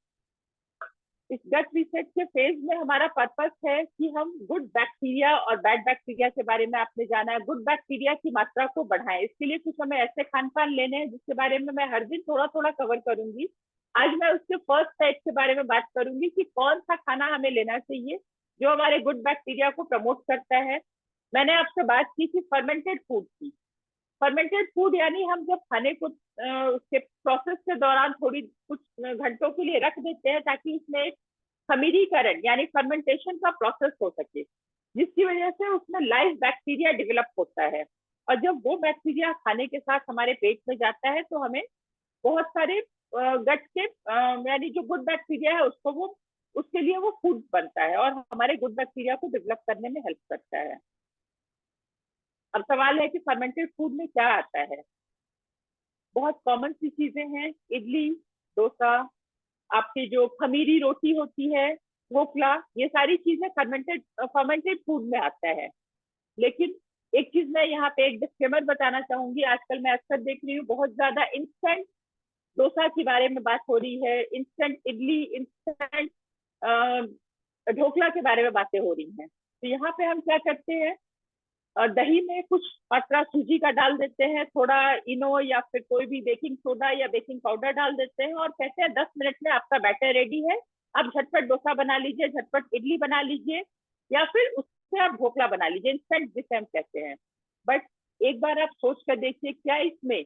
इस गट रीसेट के फेज में हमारा पर्पस है कि हम गुड बैक्टीरिया और बैड बैक्टीरिया के बारे में आपने जाना है, गुड बैक्टीरिया की मात्रा को बढ़ाएं। इसके लिए कुछ हमें ऐसे खान पान लेने हैं जिसके बारे में मैं हर दिन थोड़ा थोड़ा कवर करूंगी। आज मैं उसके फर्स्ट टाइप के बारे में बात करूंगी कि कौन सा खाना हमें लेना चाहिए जो हमारे गुड बैक्टीरिया को प्रमोट करता है। मैंने आपसे बात की थी फर्मेंटेड फूड की। फर्मेंटेड फूड यानी हम जब खाने को उसके प्रोसेस के दौरान थोड़ी कुछ घंटों के लिए रख देते हैं ताकि उसमें एक खमीरीकरण यानी फर्मेंटेशन का प्रोसेस हो सके, जिसकी वजह से उसमें लाइव बैक्टीरिया डेवलप होता है। और जब वो बैक्टीरिया खाने के साथ हमारे पेट में जाता है तो हमें बहुत सारे गट के यानी जो गुड बैक्टीरिया है उसको वो, उसके लिए वो फूड बनता है और हमारे गुड बैक्टीरिया को डेवलप करने में हेल्प करता है। अब सवाल है कि फर्मेंटेड फूड में क्या आता है। बहुत कॉमन सी चीजें हैं, इडली, डोसा, आपकी जो खमीरी रोटी होती है, ढोकला, ये सारी चीजें फर्मेंटेड फूड में आता है। लेकिन एक चीज मैं यहाँ पे एक डिस्क्लेमर बताना चाहूंगी, आजकल मैं अक्सर देख रही हूँ बहुत ज्यादा इंस्टेंट डोसा के बारे में बात हो रही है, इंस्टेंट इडली, इंस्टेंट ढोकला के बारे में बातें हो रही हैं। तो यहाँ पे हम क्या करते हैं, दही में कुछ मात्रा सूजी का डाल देते हैं, थोड़ा इनो या फिर कोई भी बेकिंग सोडा या बेकिंग पाउडर डाल देते हैं और कहते हैं 10 मिनट में आपका बैटर रेडी है, आप झटपट डोसा बना लीजिए, झटपट इडली बना लीजिए या फिर उससे आप ढोकला बना लीजिए, इंस्टेंट जिसे हम कहते हैं। बट एक बार आप सोच कर देखिए, क्या इसमें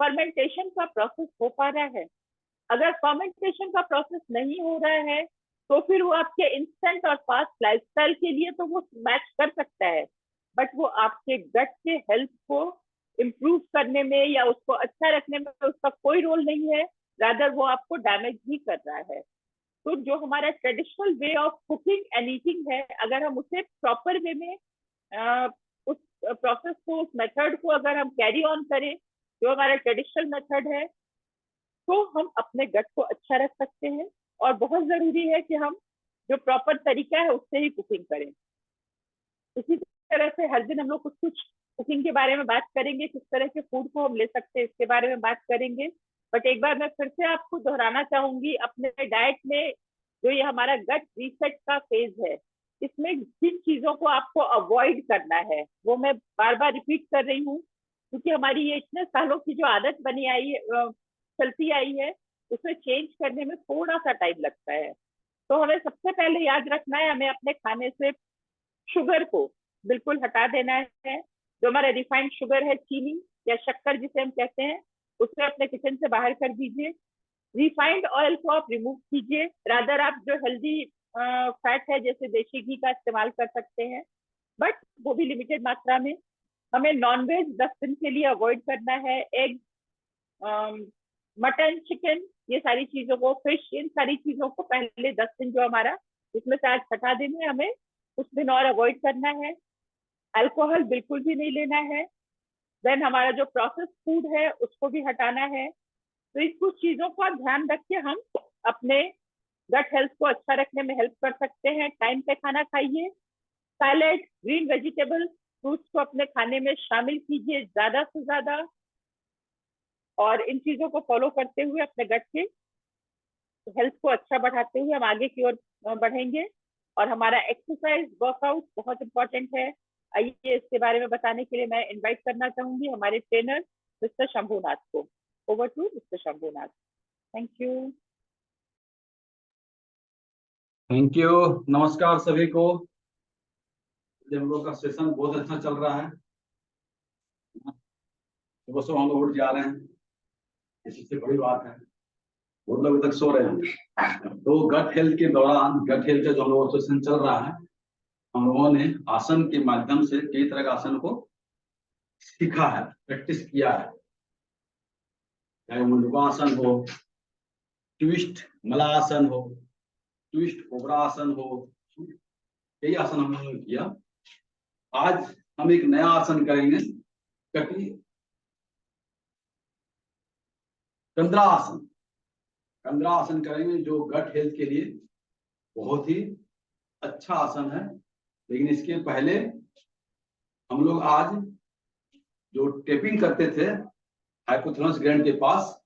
फर्मेंटेशन का प्रोसेस हो पा रहा है? अगर फर्मेंटेशन का प्रोसेस नहीं हो रहा है तो फिर वो आपके इंस्टेंट और फास्ट लाइफस्टाइल के लिए तो वो मैच कर सकता है, बट वो आपके गट के हेल्थ को इम्प्रूव करने में या उसको अच्छा रखने में उसका कोई रोल नहीं है, रादर वो आपको डैमेज ही कर रहा है। तो जो हमारा traditional way of cooking and eating है, अगर हम उसे प्रॉपर वे में उस प्रोसेस को, उस मेथड को अगर हम कैरी ऑन करें, जो हमारा ट्रेडिशनल मेथड है, तो हम अपने गट को अच्छा रख सकते हैं। और बहुत जरूरी है कि हम जो प्रॉपर तरीका है उससे ही कुकिंग करें। इसी तरह से हर दिन हम लोग कुछ कुछ कुकिंग के बारे में बात करेंगे, किस तरह के फूड को हम ले सकते हैं इसके बारे में बात करेंगे। बट एक बार मैं फिर से आपको दोहराना चाहूंगी, अपने डाइट में जो ये हमारा गट रीसेट का फेज है, इसमें जिन चीजों को आपको अवॉइड करना है वो मैं बार बार रिपीट कर रही हूँ, क्योंकि हमारी ये इतने सालों की जो आदत बनी आई है, चलती आई है, उसमें चेंज करने में थोड़ा सा टाइम लगता है। तो हमें सबसे पहले याद रखना है, हमें अपने खाने से शुगर को बिल्कुल हटा देना है। जो हमारा रिफाइंड शुगर है, चीनी या शक्कर जिसे हम कहते हैं, उसे अपने किचन से बाहर कर दीजिए। रिफाइंड ऑयल को आप रिमूव कीजिए, रादर आप जो हेल्दी फैट है जैसे देशी घी का इस्तेमाल कर सकते हैं, बट वो भी लिमिटेड मात्रा में। हमें नॉनवेज 10 दिन के लिए अवॉइड करना है। एग, मटन, चिकन, ये सारी चीजों को, फिश, इन सारी चीजों को पहले 10 दिन, जो हमारा इसमें से आज 6ठा दिन है, हमें कुछ दिन और अवॉइड करना है। अल्कोहल बिल्कुल भी नहीं लेना है। देन हमारा जो प्रोसेस फूड है उसको भी हटाना है। तो इस कुछ चीजों का ध्यान रख के हम अपने गट हेल्थ को अच्छा रखने में हेल्प कर सकते हैं। टाइम पे खाना खाइए, सैलेड, ग्रीन वेजिटेबल, फ्रूट्स को अपने खाने में शामिल कीजिए ज्यादा से ज्यादा, और इन चीजों को फॉलो करते हुए अपने गट के हेल्थ को अच्छा बढ़ाते हुए हम आगे की ओर बढ़ेंगे। और हमारा एक्सरसाइज, वर्कआउट बहुत इंपॉर्टेंट है। आइए इसके बारे में बताने के लिए मैं इनवाइट करना चाहूंगी हमारे ट्रेनर मिस्टर शंभूनाथ को। Over to mister Shambhunath. Thank you. Thank you. नमस्कार सभी को। हम लोग का सेशन बहुत अच्छा चल रहा है। सुबह सुबह हम लोग उठ जा रहे हैं, इससे बड़ी बात है। बहुत लोग अभी तक सो रहे हैं। तो गट हेल्थ के दौरान, गट हेल्थ का जो हम लोग सेशन चल रहा है, हम लोगों ने आसन के माध्यम से कई तरह का आसन को सीखा है, प्रैक्टिस किया है। चाहे मुंडकासन हो, ट्विस्ट मलासन हो, ट्विस्ट कोबरा आसन हो, कई आसन हम लोगों ने किया। आज हम एक नया आसन करेंगे, कटी कंद्रा आसन। कंद्रा आसन करेंगे जो गट हेल्थ के लिए बहुत ही अच्छा आसन है। लेकिन इसके पहले हम लोग आज जो टेपिंग करते थे हाइपोथैलेमस ग्लैंड के पास,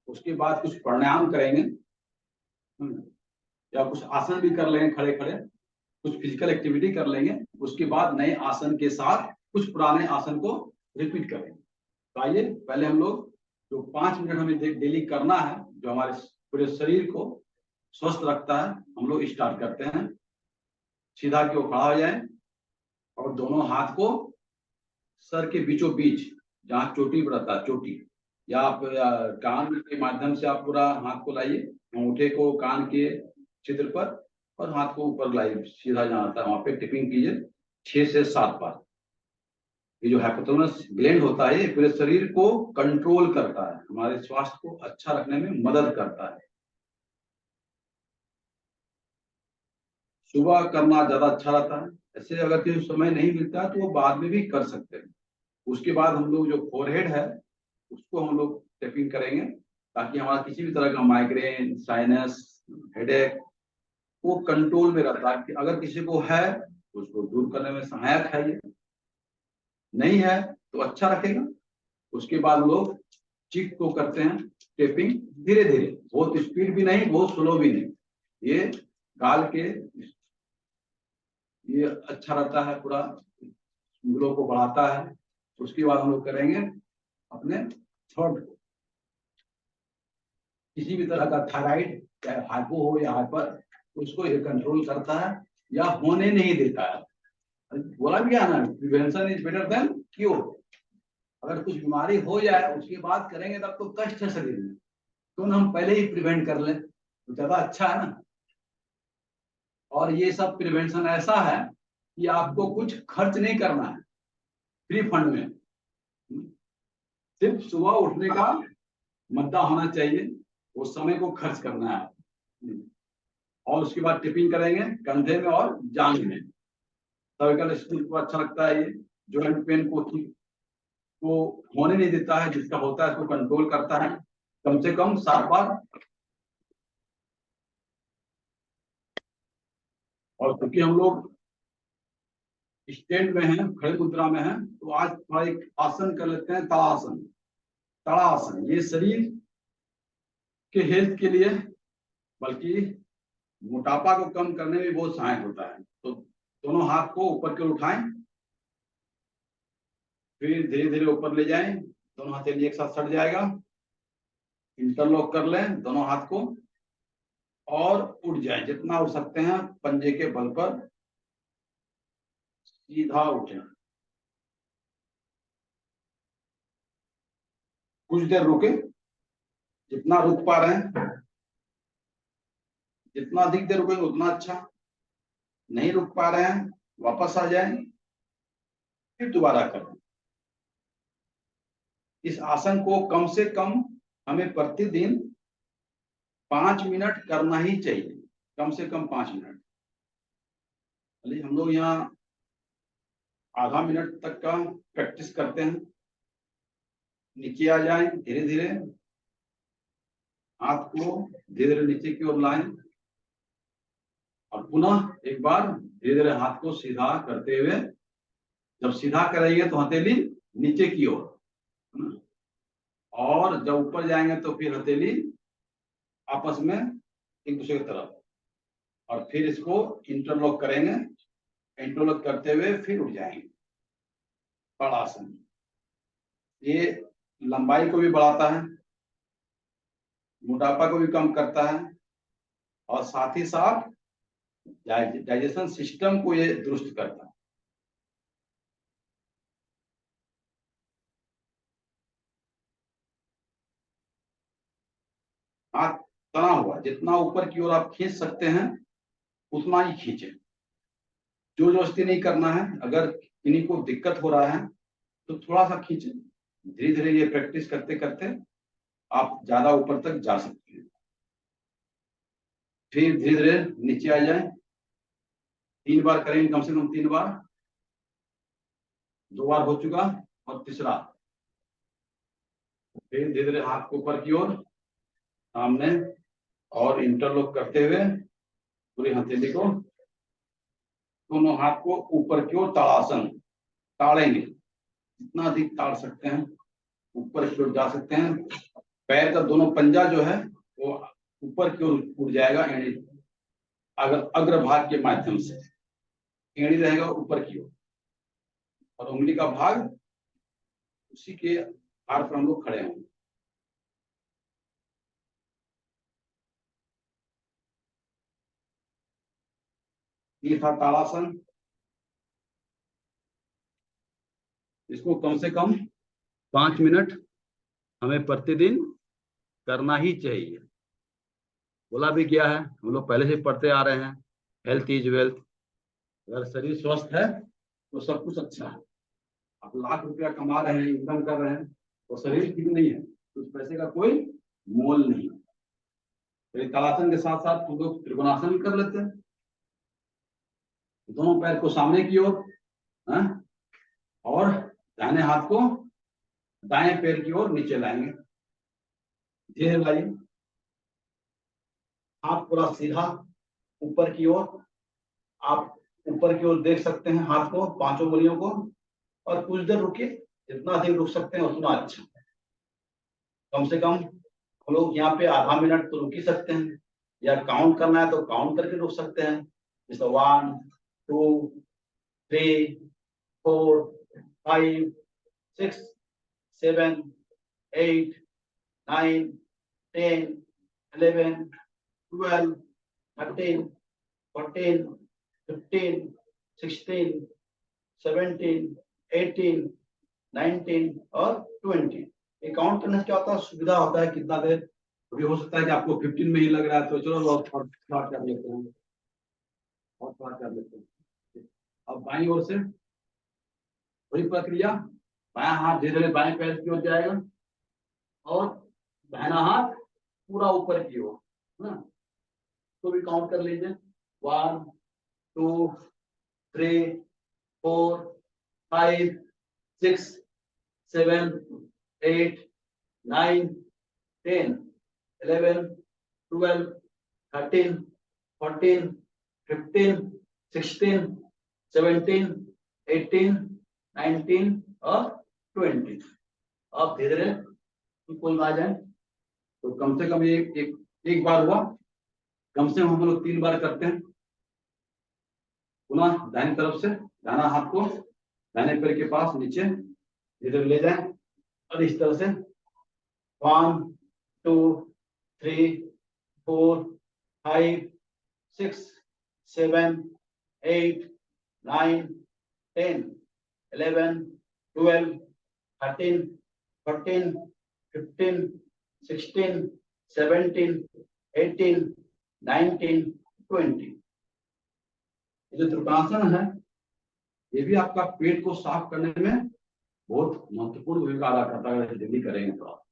उसके बाद कुछ प्राणायाम करेंगे, या कुछ आसन भी कर लेंगे, खड़े खड़े कुछ फिजिकल एक्टिविटी कर लेंगे। उसके बाद नए आसन के साथ कुछ पुराने आसन को रिपीट करेंगे। तो आइए पहले हम लोग जो 5 मिनट हमें डेली करना है, जो हमारे पूरे शरीर को स्वस्थ रखता है, हम लोग स्टार्ट करते हैं। सीधा क्यों खड़ा हो जाए और दोनों हाथ को सर के बीचों बीच, जहाँ चोटी पर रहता है, चोटी, या आप कान के माध्यम से आप पूरा हाथ को लाइए, अंगूठे को कान के छिद्र पर, और हाथ को ऊपर लाइए, सीधा जहाँ आता है वहां पे टिपिंग कीजिए 6 से 7 बार। ये जो हाइपोथैलेमस ग्लैंड होता है, ये पूरे शरीर को कंट्रोल करता है, हमारे स्वास्थ्य को अच्छा रखने में मदद करता है। सुबह करना ज्यादा अच्छा रहता है। ऐसे अगर किसी समय नहीं मिलता है तो वो बाद में भी कर सकते हैं। उसके बाद हम लोग जो फोरहेड है उसको हम लोग टेपिंग करेंगे, ताकि हमारा किसी भी तरह का माइग्रेन, साइनस, हेडेक वो कंट्रोल में रहता है। कि अगर किसी को है तो उसको दूर करने में सहायक है, ये नहीं है तो अच्छा रखेगा। उसके बाद लोग चीक को करते हैं टेपिंग, धीरे धीरे, बहुत स्पीड भी नहीं, बहुत स्लो भी नहीं। ये गाल के ये अच्छा रहता है, पूरा उंगलियों को बढ़ाता है। उसके बाद हम लोग करेंगे अपने थ्रोट को। किसी भी तरह का थायराइड, चाहे हाइपो हो या हाइपर, उसको ये कंट्रोल करता है या होने नहीं देता है। बोला भी क्या ना, prevention is better than cure. अगर कुछ बीमारी हो जाए उसके बाद करेंगे तब तो कष्ट है शरीर में, तो हम पहले ही प्रिवेंट कर लें तो ज्यादा अच्छा है ना। और ये सब प्रिवेंशन ऐसा है कि आपको कुछ खर्च नहीं करना है, फ्री फंड में। सिर्फ सुबह उठने का मद्दा होना चाहिए, वो समय को खर्च करना है। और उसके बाद टिपिंग करेंगे कंधे में और जांघ में। सर्विकल स्टील को अच्छा लगता है, ये जॉइंट पेन को ठीक को होने नहीं देता है, जिसका होता है उसको कंट्रोल करता है। कम से कम 7 बार। और क्योंकि हम लोग स्टैंड में हैं, खड़े मुद्रा में हैं, तो आज थोड़ा एक आसन कर लेते हैं, ताड़ासन। ताड़ासन ये शरीर के हेल्थ के लिए, बल्कि मोटापा को कम करने में बहुत सहायक होता है। तो दोनों हाथ को ऊपर की ओर उठाएं, फिर धीरे धीरे ऊपर ले जाएं, दोनों हथेली एक साथ सट जाएगा। इंटरलॉक कर लें दोनों हाथ को और उठ जाए, जितना उठ सकते हैं पंजे के बल पर सीधा उठे। कुछ देर रुके, जितना रुक पा रहे हैं, जितना अधिक देर रुकेंगे उतना अच्छा। नहीं रुक पा रहे हैं, वापस आ जाएं, फिर दोबारा करें। इस आसन को कम से कम हमें प्रतिदिन 5 मिनट करना ही चाहिए, कम से कम 5 मिनट। हम लोग यहाँ आधा मिनट तक का प्रैक्टिस करते हैं। नीचे आ जाएं, धीरे धीरे हाथ को धीरे धीरे नीचे की ओर लाएं और पुनः एक बार धीरे धीरे हाथ को सीधा करते हुए, जब सीधा करेंगे तो हथेली नीचे की ओर, और जब ऊपर जाएंगे तो फिर हथेली आपस में एक दूसरे की तरफ, और फिर इसको इंटरलॉक करेंगे। इंटरलॉक करते हुए फिर उठ जाएंगे। पड़ासन, ये लंबाई को भी बढ़ाता है, मोटापा को भी कम करता है, और साथ ही साथ डाइजेशन सिस्टम को ये दुरुस्त करता है। हाथ तना हुआ, जितना ऊपर की ओर आप खींच सकते हैं उतना ही खींचे। जोर जबरदस्ती नहीं करना है। अगर किन्हीं को दिक्कत हो रहा है तो थोड़ा सा खींचे। धीरे धीरे ये प्रैक्टिस करते करते आप ज्यादा ऊपर तक जा सकते हैं। फिर धीरे धीरे नीचे आ जाए। 3 बार करेंगे, कम से कम 3 बार। 2 बार हो चुका, और तीसरा। फिर धीरे धीरे हाथ को ऊपर की ओर सामने और इंटरलॉक करते हुए पूरी हथेली को, दोनों हाथ को ऊपर की ओर ताड़ासन ताड़ेंगे। जितना अधिक ताड़ सकते हैं ऊपर की ओर जा सकते हैं। पैर का दोनों पंजा जो है वो ऊपर की ओर उठ जाएगा, एड़ी अग्रभाग के माध्यम से। एड़ी रहेगा ऊपर की ओर और उंगली का भाग उसी के आधार पर हम लोग खड़े होंगे। ये था ताड़ासन। इसको कम से कम 5 मिनट हमें प्रतिदिन करना ही चाहिए। बोला भी गया है, हम लोग पहले से पढ़ते आ रहे हैं, हेल्थ इज वेल्थ। अगर शरीर स्वस्थ है तो सब कुछ अच्छा है। आप लाख रुपया कमा रहे हैं, इनकम कर रहे हैं, तो शरीर ठीक नहीं है तो उस पैसे का कोई मोल नहीं। तो ताड़ासन के साथ साथ हम लोग त्रिकोणासन कर लेते हैं। दोनों पैर को सामने की ओर, और दाहिने हाथ को दाएं पैर की ओर नीचे लाएंगे। धीरे लाइए, हाथ पूरा सीधा ऊपर की ओर। आप ऊपर की ओर देख सकते हैं हाथ को, 5 उंगलियों को, और कुछ देर रुकिए। जितना अधिक रुक सकते हैं उतना अच्छा। कम से कम हम लोग यहाँ पे आधा मिनट तो रुक ही सकते हैं, या काउंट करना है तो काउंट करके रुक सकते हैं। जैसे 1 2 3 4 5 6 7 8 9 10 11 12 13 14 15 16 17 18 19 और 20। ये काउंट करने से क्या होता है, सुविधा होता है कितना देर। अभी हो सकता है कि आपको 15 में ही लग रहा है, तो चलो और थोड़ा कर लेते हैं, और थोड़ा कर लेते हैं। अब बाईं ओर से वही प्रक्रिया। बायां हाथ धीरे धीरे बाएं पैर की ओर जाएगा, और दाहिना हाथ पूरा ऊपर की ओर, है ना। तो भी काउंट कर लीजिए। 1 2 3 4 5 6 7 8 9 10 11 12 13 14 15 16 17 18 19 और 20। अब धीरे धीरे कुल आ जाए। तो कम से कम एक बार हुआ, कम से कम हम लोग 3 बार करते हैं। पुनः दाहिनी तरफ से दाहिना हाथ को दाहिने पैर के पास नीचे धीरे ले जाएं, और इस तरह से 1 2 3 4 5 6 7 8 9 10 11 12 13 14 15 16 17, 18, 19, 20। जो त्रिकोणासन है ये भी आपका पेट को साफ करने में बहुत महत्वपूर्ण भूमिका अदा करता है, जल्दी करेंगे तो आप।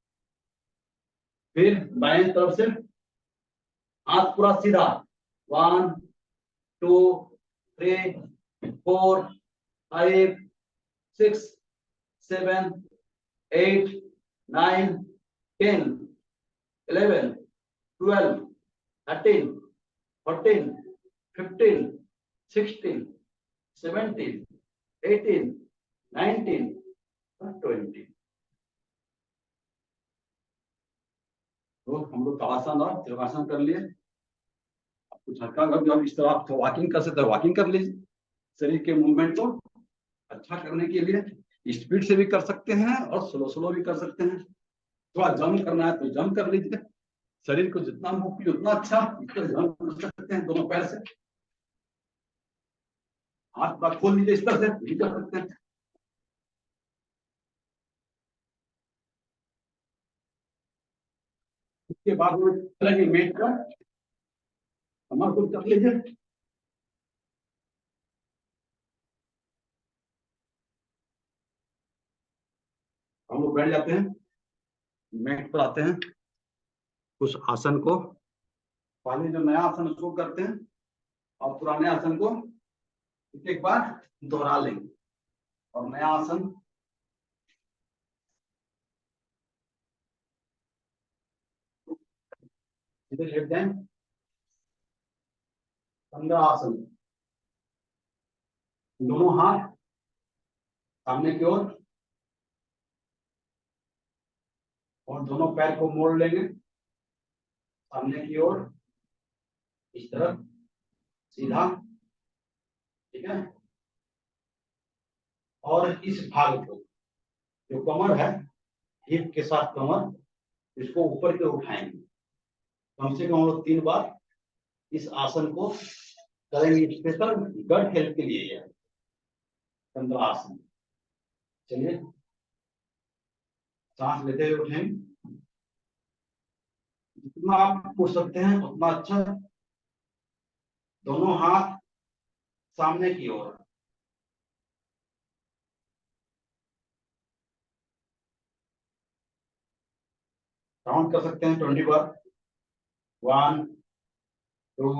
फिर बाएं तरफ से हाथ पूरा सीधा, 1 2 3 4 5 6 7 8 9 10 11 12 13 14 15 16 17 18 19 20। तो हम लोग ताड़ासन और त्रिकोणासन कर लिए। कुछ हल्का अगर इस तरह आप वॉकिंग कर सकते हैं, वॉकिंग कर लीजिए। शरीर के मूवमेंट को अच्छा करने के लिए स्पीड से भी कर सकते हैं और स्लो स्लो भी कर सकते हैं। थोड़ा जंप करना है तो जंप कर लीजिए। शरीर को जितना मूव किए उतना अच्छा। जंप कर सकते हैं दोनों पैर से, हाथ बात खोल लीजिए, इस तरह से भी कर सकते हैं। उसके बाद में मेट का कमर को कर लीजिए। हम लोग बैठ जाते हैं, मेट पर आते हैं। उस आसन को पहले जो नया आसन उसको करते हैं और पुराने आसन को एक बार दोहरा लेंगे और नया आसन इधर लेट जाए। 15 आसन, दोनों हाथ सामने की ओर और दोनों पैर को मोड़ लेंगे सामने की ओर, इस तरफ सीधा, ठीक है। और इस भाग को जो कमर है, हिप के साथ कमर, इसको ऊपर की ओर उठाएंगे। कम से कम हम लोग 3 बार इस आसन को करेंगे, स्पेशल गट हेल्थ के लिए है 15 आसन। चलिए सांस लेते हुए उठेंगे, जितना आप उठ सकते हैं उतना अच्छा। दोनों हाथ सामने की ओर, काउंट कर सकते हैं 20 बार। 1 2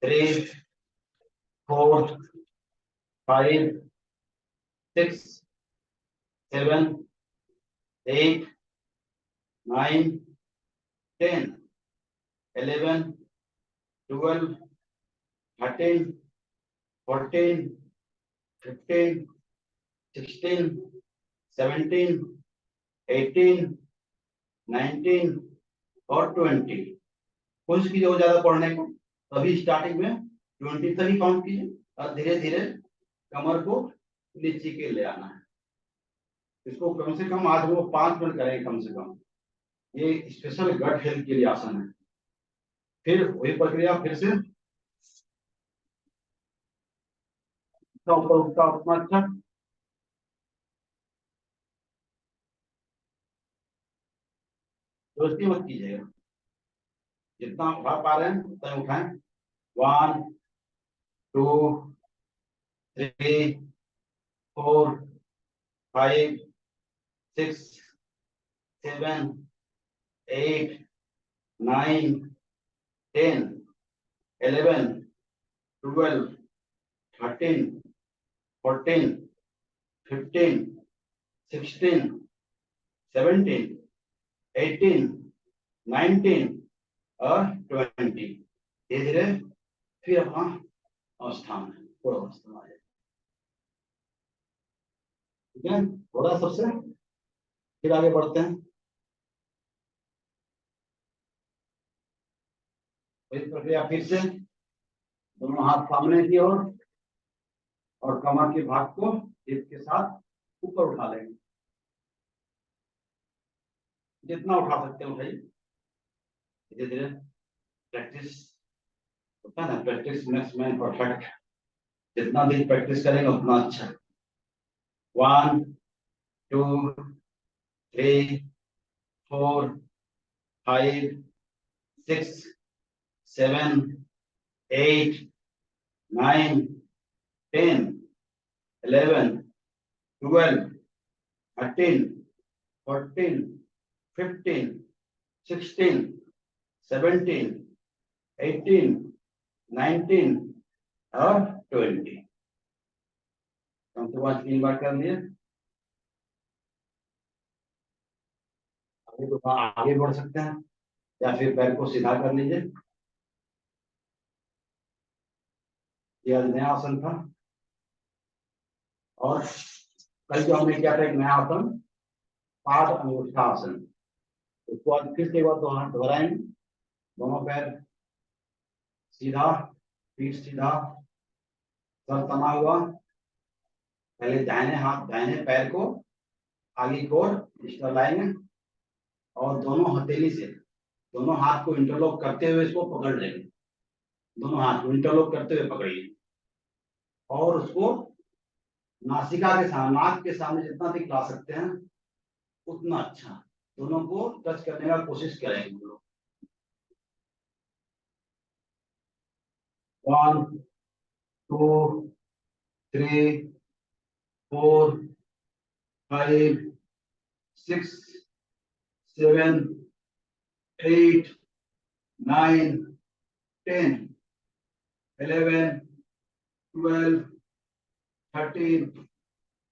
3 4 5 6 7 8 9 10 11 12 13 14 15 16 17 18 19 और 20। कोशिश कीजिए वो ज्यादा पढ़ने को। अभी स्टार्टिंग में 20 तक ही काउंट कीजिए और धीरे धीरे कमर को नीचे के ले आना है। इसको कम से कम आज वो 5 मिनट करेंगे कम से कम। ये स्पेशल गट हेल्थ के लिए आसन है। फिर वही प्रक्रिया फिर से ऊपर उठता उतना अच्छा। दोस्ती मत कीजिएगा, जितना उठा पा रहे हैं उतना उठाएं। 1 2 3 4 5 6 7 8 9 10 11 12 13 14 15 16 17 18 19 और 20। धीरे धीरे फिर अपना अवस्था में पूरा अवस्था में आ जाए। ठीक है, थोड़ा सबसे फिर आगे बढ़ते हैं। इस प्रक्रिया फिर से दोनों हाथ सामने की ओर और कमर के भाग को हिप के साथ ऊपर उठा लेंगे। जितना उठा सकते हैं उठाइए। धीरे धीरे प्रैक्टिस होता है ना, प्रैक्टिस मेक्स मैन परफेक्ट। जितना देर प्रैक्टिस करेंगे उतना अच्छा। 1 2 3 4 5, 6, 7, 8, 9, 10, 11, 12, 13, 14, 15, 16, 17, 18, 19 और 20। हम तो आज 3 बार कर लिए। तो आगे बढ़ सकते हैं या फिर पैर को सीधा कर लीजिए। ये नया आसन था और कल जो हमने किया था एक नया आसन पाद अंगुष्ठा आसन, उसको आज फिर से एक बार दोहराएंगे। दोनों पैर सीधा, पीठ सीधा, सर तना हुआ। पहले दाहिने पैर को आगे की ओर इस तरह लाएंगे और दोनों हथेली से दोनों हाथ को इंटरलॉक करते हुए इसको पकड़ लेंगे। दोनों हाथ को इंटरलॉक करते हुए पकड़िए और उसको नासिका के सामने, नाक के सामने जितना तक ला सकते हैं उतना अच्छा। दोनों को टच करने का कोशिश करेंगे हम लोग। 1, 2, 3, 4, 5, 6, 7, 8, 9, 10, 11, 12, 13,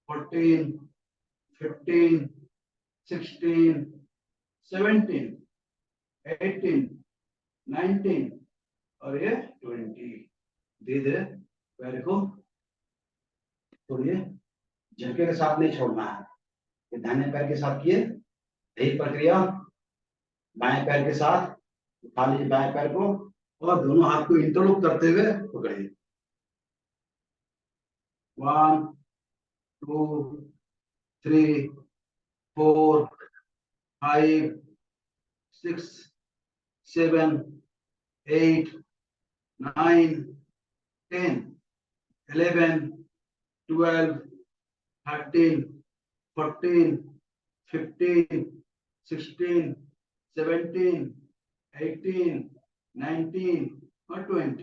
14, 15, 16, 17, 18, 19 और ये 20। धीरे धीरे पैर को छोड़िए, झटके के साथ नहीं छोड़ना है। ये दाहिने पैर के साथ किए, यही प्रक्रिया बाएं पैर के साथ उठा लीजिए बाएं पैर को और दोनों हाथ को इंटरलॉक करते हुए पकड़िए। 1, 2, 3, 4, 5, 6, 7, 8, 9, 10, 11, 12, 13, 14, 15, 16, 17, 18, 19 और 20।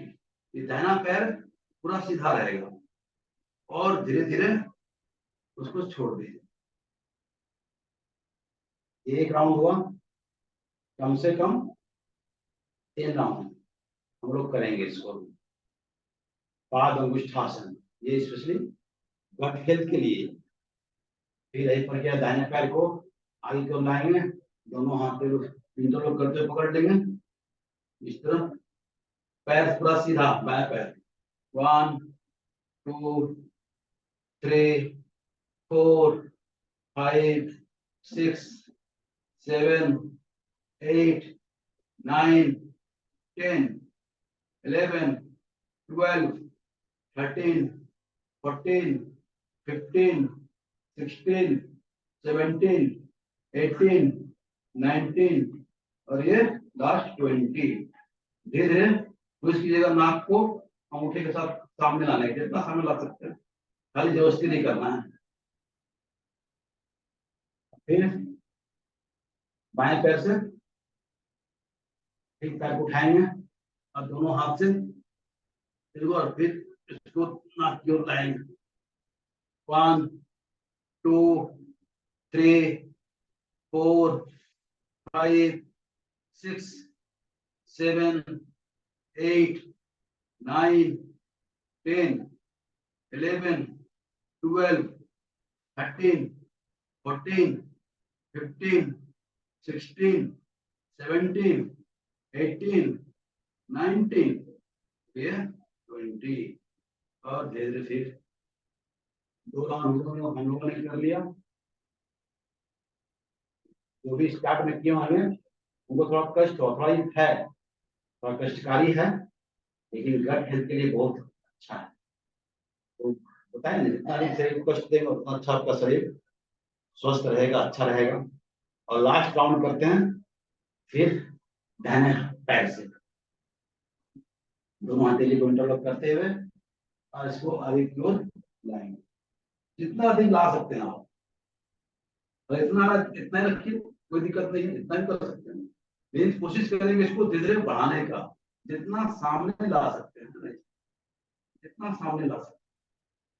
ये दाहिना पैर पूरा सीधा रहेगा और धीरे धीरे उसको छोड़ दीजिए। एक राउंड हुआ, कम से कम 3 राउंड हम लोग करेंगे इसको। पाद अंगुष्ठासन, ये स्पेशली गट हेल्थ के लिए। फिर यही प्रक्रिया दाहिने पैर को आगे को लाएंगे, दोनों हाथ इंटरलॉक करते हुए पकड़ लेंगे इस तरह। पैर पूरा सीधा बाएं पैर। 1, 2, 3, 4, 5, 6, 7, 8, 9, 10, 11, 12, 13, 14, 15, 16, 17, 18, 19 और ये लास्ट 20। धीरे धीरे ट्विस्ट कीजिएगा, नाक को अंगूठे के साथ सामने लाने के, जितना सामने ला सकते हैं, खाली जबरदस्ती नहीं करना है। फिर बाएं पैर से एक पैर को उठाएंगे और दोनों हाथ से और फिर इसको नाक की ओर लाएंगे। 1, 2, 3, 4, 5, 6, 7, 8, 9, 10, 11, 12, 13, 14, 15, 16, 17, 18, 19 ये 20। और धीरे धीरे फिर 2 राउंड हम लोगों ने कर लिया। जो भी स्टार्ट में किया हमने उनको थोड़ा कष्ट हो, थोड़ा है, थोड़ा कष्टकारी है, लेकिन गट हेल्थ के लिए बहुत अच्छा है। तो बताए ना, जितना भी शरीर को कष्ट देगा उतना अच्छा आपका शरीर स्वस्थ रहेगा, अच्छा रहेगा। और लास्ट राउंड करते हैं फिर दाहिने पैर से दोनों हथेली को इंटरलॉक करते हुए और इसको आगे की ओर लाएंगे, जितना अधिक ला सकते हैं आप। और इतना रखिए, कोई दिक्कत नहीं है, इतना ही कर सकते हैं। लेकिन कोशिश करेंगे इसको धीरे धीरे बढ़ाने का, जितना सामने ला सकते हैं, जितना सामने ला सकते हैं।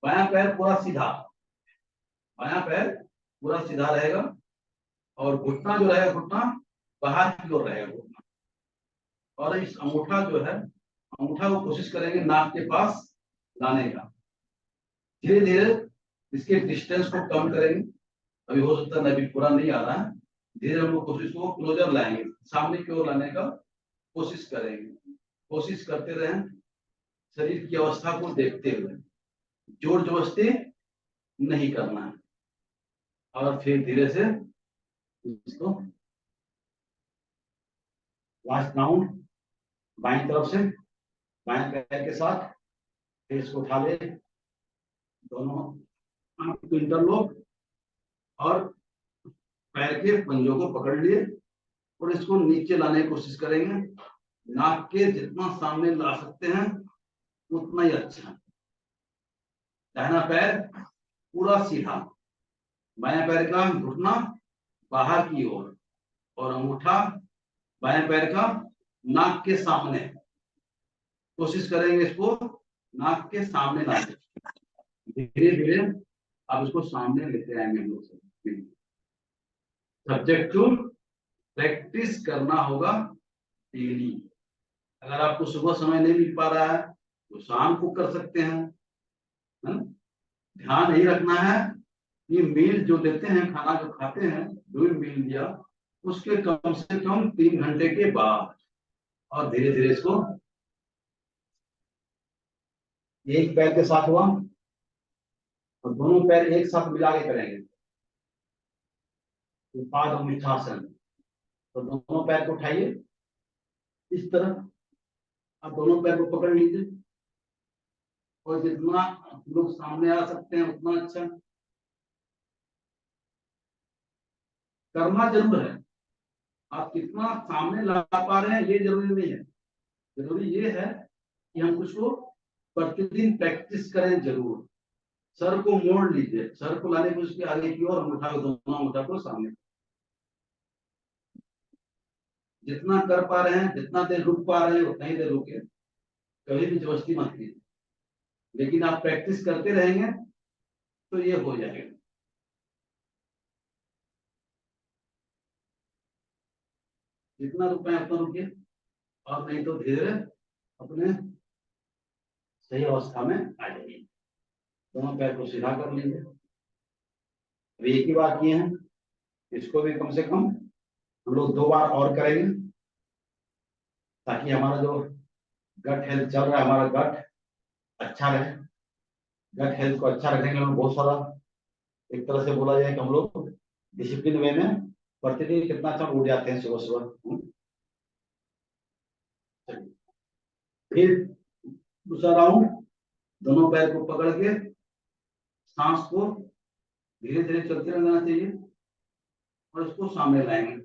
बायां पैर पूरा सीधा, बायां पैर पूरा सीधा रहेगा, और घुटना जो रहेगा, घुटना बाहर की ओर रहेगा घुटना। और इस अंगूठा जो है, अंगूठा को कोशिश करेंगे नाक के पास लाने का। धीरे धीरे इसके डिस्टेंस को कम करेंगे। अभी हो सकता है अभी पूरा नहीं आ रहा है, धीरे हम लोग कोशिश को क्लोजर लाएंगे, सामने की ओर लाने का कोशिश करेंगे। कोशिश करते रहें, शरीर की अवस्था को देखते हुए, जोर जबरदस्ती नहीं करना है। और फिर धीरे से इसको लास्ट राउंड बाएं तरफ से, बाएं पैर के साथ फिर इसको उठा ले, दोनों आंख को इंटरलॉक और पैर के पंजों को पकड़ लिए और इसको नीचे लाने की कोशिश करेंगे। नाक के जितना सामने ला सकते हैं उतना ही अच्छा। दाहिना पैर पूरा सीधा, बाएं पैर का घुटना बाहर की ओर, और अंगूठा बाएं पैर का नाक के सामने। कोशिश करेंगे इसको नाक के सामने लाने। धीरे धीरे आप इसको सामने लेते आएंगे हम लोग। सब्जेक्ट टू प्रैक्टिस करना होगा डेली। अगर आपको सुबह समय नहीं मिल पा रहा है तो शाम को कर सकते हैं, है ना? ध्यान नहीं रखना है ये मील जो देते हैं, खाना जो खाते हैं, जो भी मील दिया उसके कम से कम 3 घंटे के बाद। और धीरे धीरे इसको एक पैर के साथ हुआ और दोनों पैर एक साथ मिला के करेंगे, पादमुष्ठासन। तो दोनों पैर को उठाइए इस तरह, आप दोनों पैर को पकड़ लीजिए और जितना लोग सामने आ सकते हैं उतना अच्छा। करना जरूर है, आप कितना सामने ला पा रहे हैं ये जरूरी नहीं है, जरूरी ये है कि हम कुछ को प्रतिदिन प्रैक्टिस करें जरूर। सर को मोड़ लीजिए, सर को लाने की उसके आगे की ओर अंगूठा को, दोनों अंगूठा को सामने। जितना कर पा रहे हैं, जितना देर रुक पा रहे हैं उतना ही देर रुके, कभी भी जबरदस्ती मत कीजिए। लेकिन आप प्रैक्टिस करते रहेंगे तो ये हो जाएगा। जितना रुक पाए उतना रुकिए, और नहीं तो धीरे अपने सही अवस्था में आ जाइए। दोनों पैर को सीधा कर लीजिए। अभी एक ही बार किए हैं, इसको भी कम से कम हम लोग 2 बार और करेंगे, ताकि हमारा जो गट हेल्थ चल रहा है, हमारा गट अच्छा रहे। गट हेल्थ को अच्छा रखने के लिए बहुत सारा, एक तरह से बोला जाए कि हम लोग डिसिप्लिन वे में प्रतिदिन कितना अच्छा उठ जाते हैं सुबह सुबह। फिर दूसरा राउंड, दोनों पैर को पकड़ के सांस को धीरे धीरे चलते रहना चाहिए और इसको सामने लाएंगे।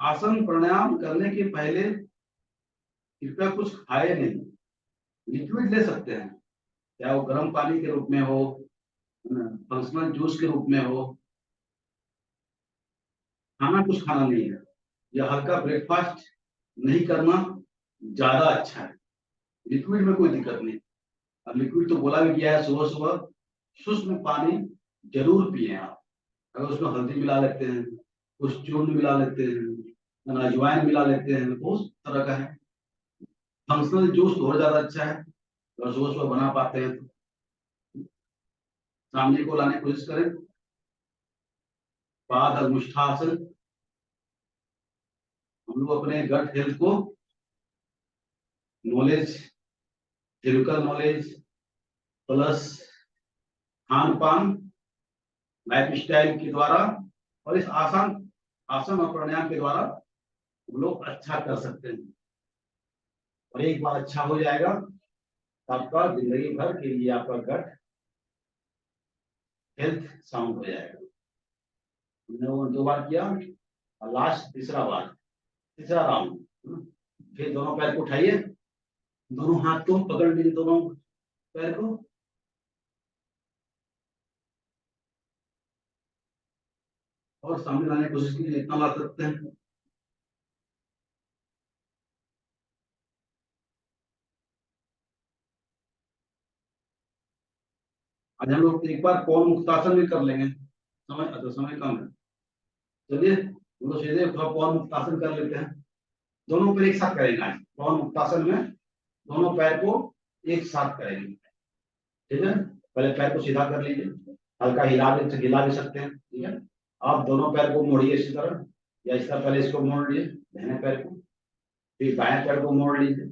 आसन प्राणायाम करने के पहले कृपया कुछ खाए नहीं, लिक्विड ले सकते हैं, चाहे वो गर्म पानी के रूप में हो, फंक्शनल जूस के रूप में हो। खाना कुछ खाना नहीं है, या हल्का ब्रेकफास्ट नहीं करना ज्यादा अच्छा है। लिक्विड में कोई दिक्कत नहीं। अब लिक्विड तो बोला भी गया है, सुबह सुबह शुष्क पानी जरूर पिए आप। अगर उसमें हल्दी मिला लेते हैं, कुछ चूर्ण मिला लेते हैं, अजवाइन मिला लेते हैं, बहुत तरह का है। फंक्शनल जूस तो और ज्यादा अच्छा है, अगर सुबह सुबह बना पाते हैं तो सामने को लाने की कोशिश करें। पादमुष्ठासन, हम लोग अपने गट हेल्थ को knowledge, physical knowledge plus Khan पान, लाइफ स्टाइल के द्वारा और इस आसन और प्राणायाम के द्वारा हम लोग अच्छा कर सकते हैं। और एक बार अच्छा हो जाएगा तो आपका जिंदगी भर के लिए आपका गट हेल्थ साउंड हो जाएगा। हमने वो 2 बार किया और लास्ट तीसरा तीसरा राउंड। फिर दोनों पैर को उठाइए, दोनों हाथ को पकड़ लीजिए, दोनों पैर को और सामने लाने की कोशिश कीजिए, जितना ला सकते हैं। आज हम लोग एक बार पवन मुक्तासन भी कर लेंगे, समय कम है। चलिए हम लोग सीधे पवन मुक्तासन कर लेते हैं। दोनों पैर एक साथ करेंगे आज पवन मुक्तासन में, दोनों पैर को एक साथ करेंगे। ठीक है, पहले पैर को सीधा कर लीजिए, हल्का हिला भी सकते हैं। ठीक है, आप दोनों पैर को मोड़िए इसी तरह, या इस तरह पहले इसको मोड़ लीजिए दाहिने पैर को, फिर बाएं पैर को मोड़ लीजिए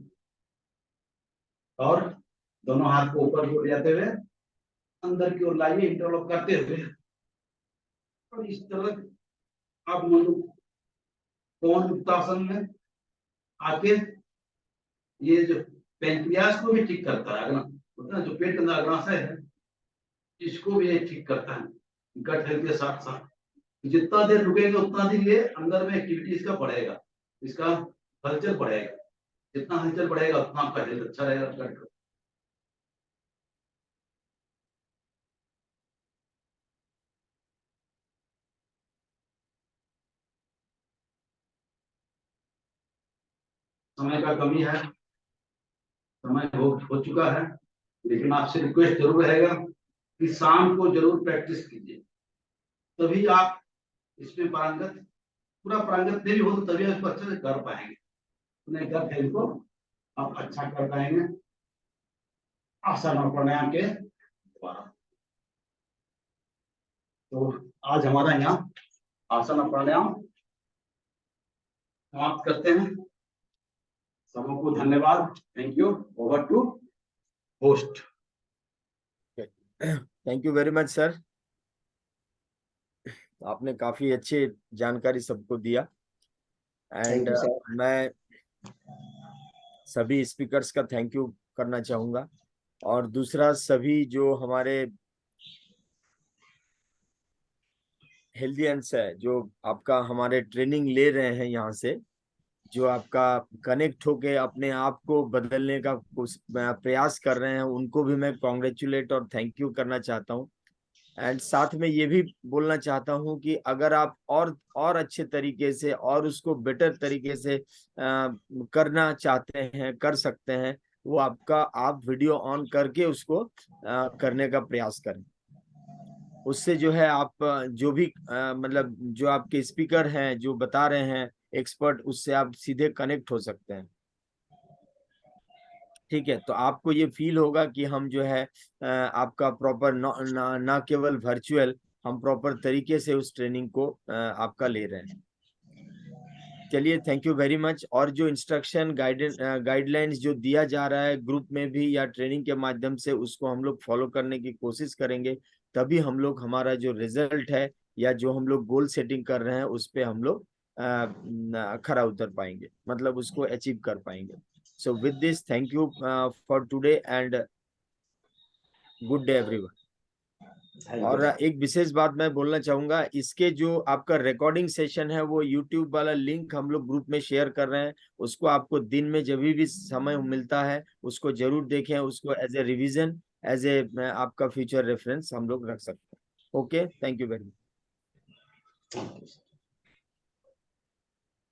और दोनों हाथ को ऊपर की ओर जाते हुए अंदर की ओर लाइए, इंटरलॉक करते हुए, और इस तरह आप पवन मुक्तासन में आके ये जो पेंक्रियास को भी ठीक करता है, अगला जो पेट के अंदर अग्नाशय है इसको भी ये ठीक करता है, गट हेल्थ के साथ साथ। जितना देर रुकेंगे उतना देर ये अंदर में एक्टिविटी इसका बढ़ेगा, इसका हलचल बढ़ेगा, जितना हलचल बढ़ेगा उतना आपका हेल्थ अच्छा रहेगा गट का। समय का कमी है, समय हो चुका है, लेकिन आपसे रिक्वेस्ट जरूर रहेगा कि शाम को जरूर प्रैक्टिस कीजिए, तभी आप इसमें पारंगत, पूरा पारंगत नहीं हो तो तभी आप अच्छे से कर पाएंगे, अपने गट हेल्थ को आप अच्छा कर पाएंगे आसन और प्राणायाम के द्वारा। तो आज हमारा यहाँ आसन और प्राणायाम समाप्त करते हैं। सबको धन्यवाद, thank you, over to host. Thank you very much sir, आपने काफी अच्छी जानकारी सबको दिया। एंड मैं सभी स्पीकर्स का थैंक यू करना चाहूंगा, और दूसरा सभी जो हमारे हेल्दियंस है जो आपका हमारे ट्रेनिंग ले रहे हैं यहाँ से, जो आपका कनेक्ट होके अपने आप को बदलने का प्रयास कर रहे हैं, उनको भी मैं कॉन्ग्रेचुलेट और थैंक यू करना चाहता हूँ। एंड साथ में ये भी बोलना चाहता हूँ कि अगर आप और अच्छे तरीके से और उसको बेटर तरीके से करना चाहते हैं, कर सकते हैं, वो आप वीडियो ऑन करके उसको करने का प्रयास करें। उससे जो है आप जो भी मतलब जो आपके स्पीकर हैं जो बता रहे हैं एक्सपर्ट, उससे आप सीधे कनेक्ट हो सकते हैं। ठीक है, तो आपको ये फील होगा कि हम जो है आपका प्रॉपर ना केवल वर्चुअल, हम प्रॉपर तरीके से उस ट्रेनिंग को आपका ले रहे हैं। चलिए, थैंक यू वेरी मच। और जो इंस्ट्रक्शन गाइडलाइंस जो दिया जा रहा है ग्रुप में भी या ट्रेनिंग के माध्यम से, उसको हम लोग फॉलो करने की कोशिश करेंगे, तभी हम लोग हमारा जो रिजल्ट है या जो हम लोग गोल सेटिंग कर रहे हैं उस पे हम लोग खरा उतर पाएंगे, मतलब उसको अचीव कर पाएंगे। So with this, thank you for today and good day everyone. और एक विशेष बात मैं बोलना चाहूंगा, इसके जो आपका रिकॉर्डिंग सेशन है वो यूट्यूब वाला लिंक हम लोग ग्रुप में शेयर कर रहे हैं, उसको आपको दिन में जब भी समय मिलता है उसको जरूर देखें, उसको as a revision, as a आपका फ्यूचर रेफरेंस हम लोग रख सकते हैं। Okay, thank you very much.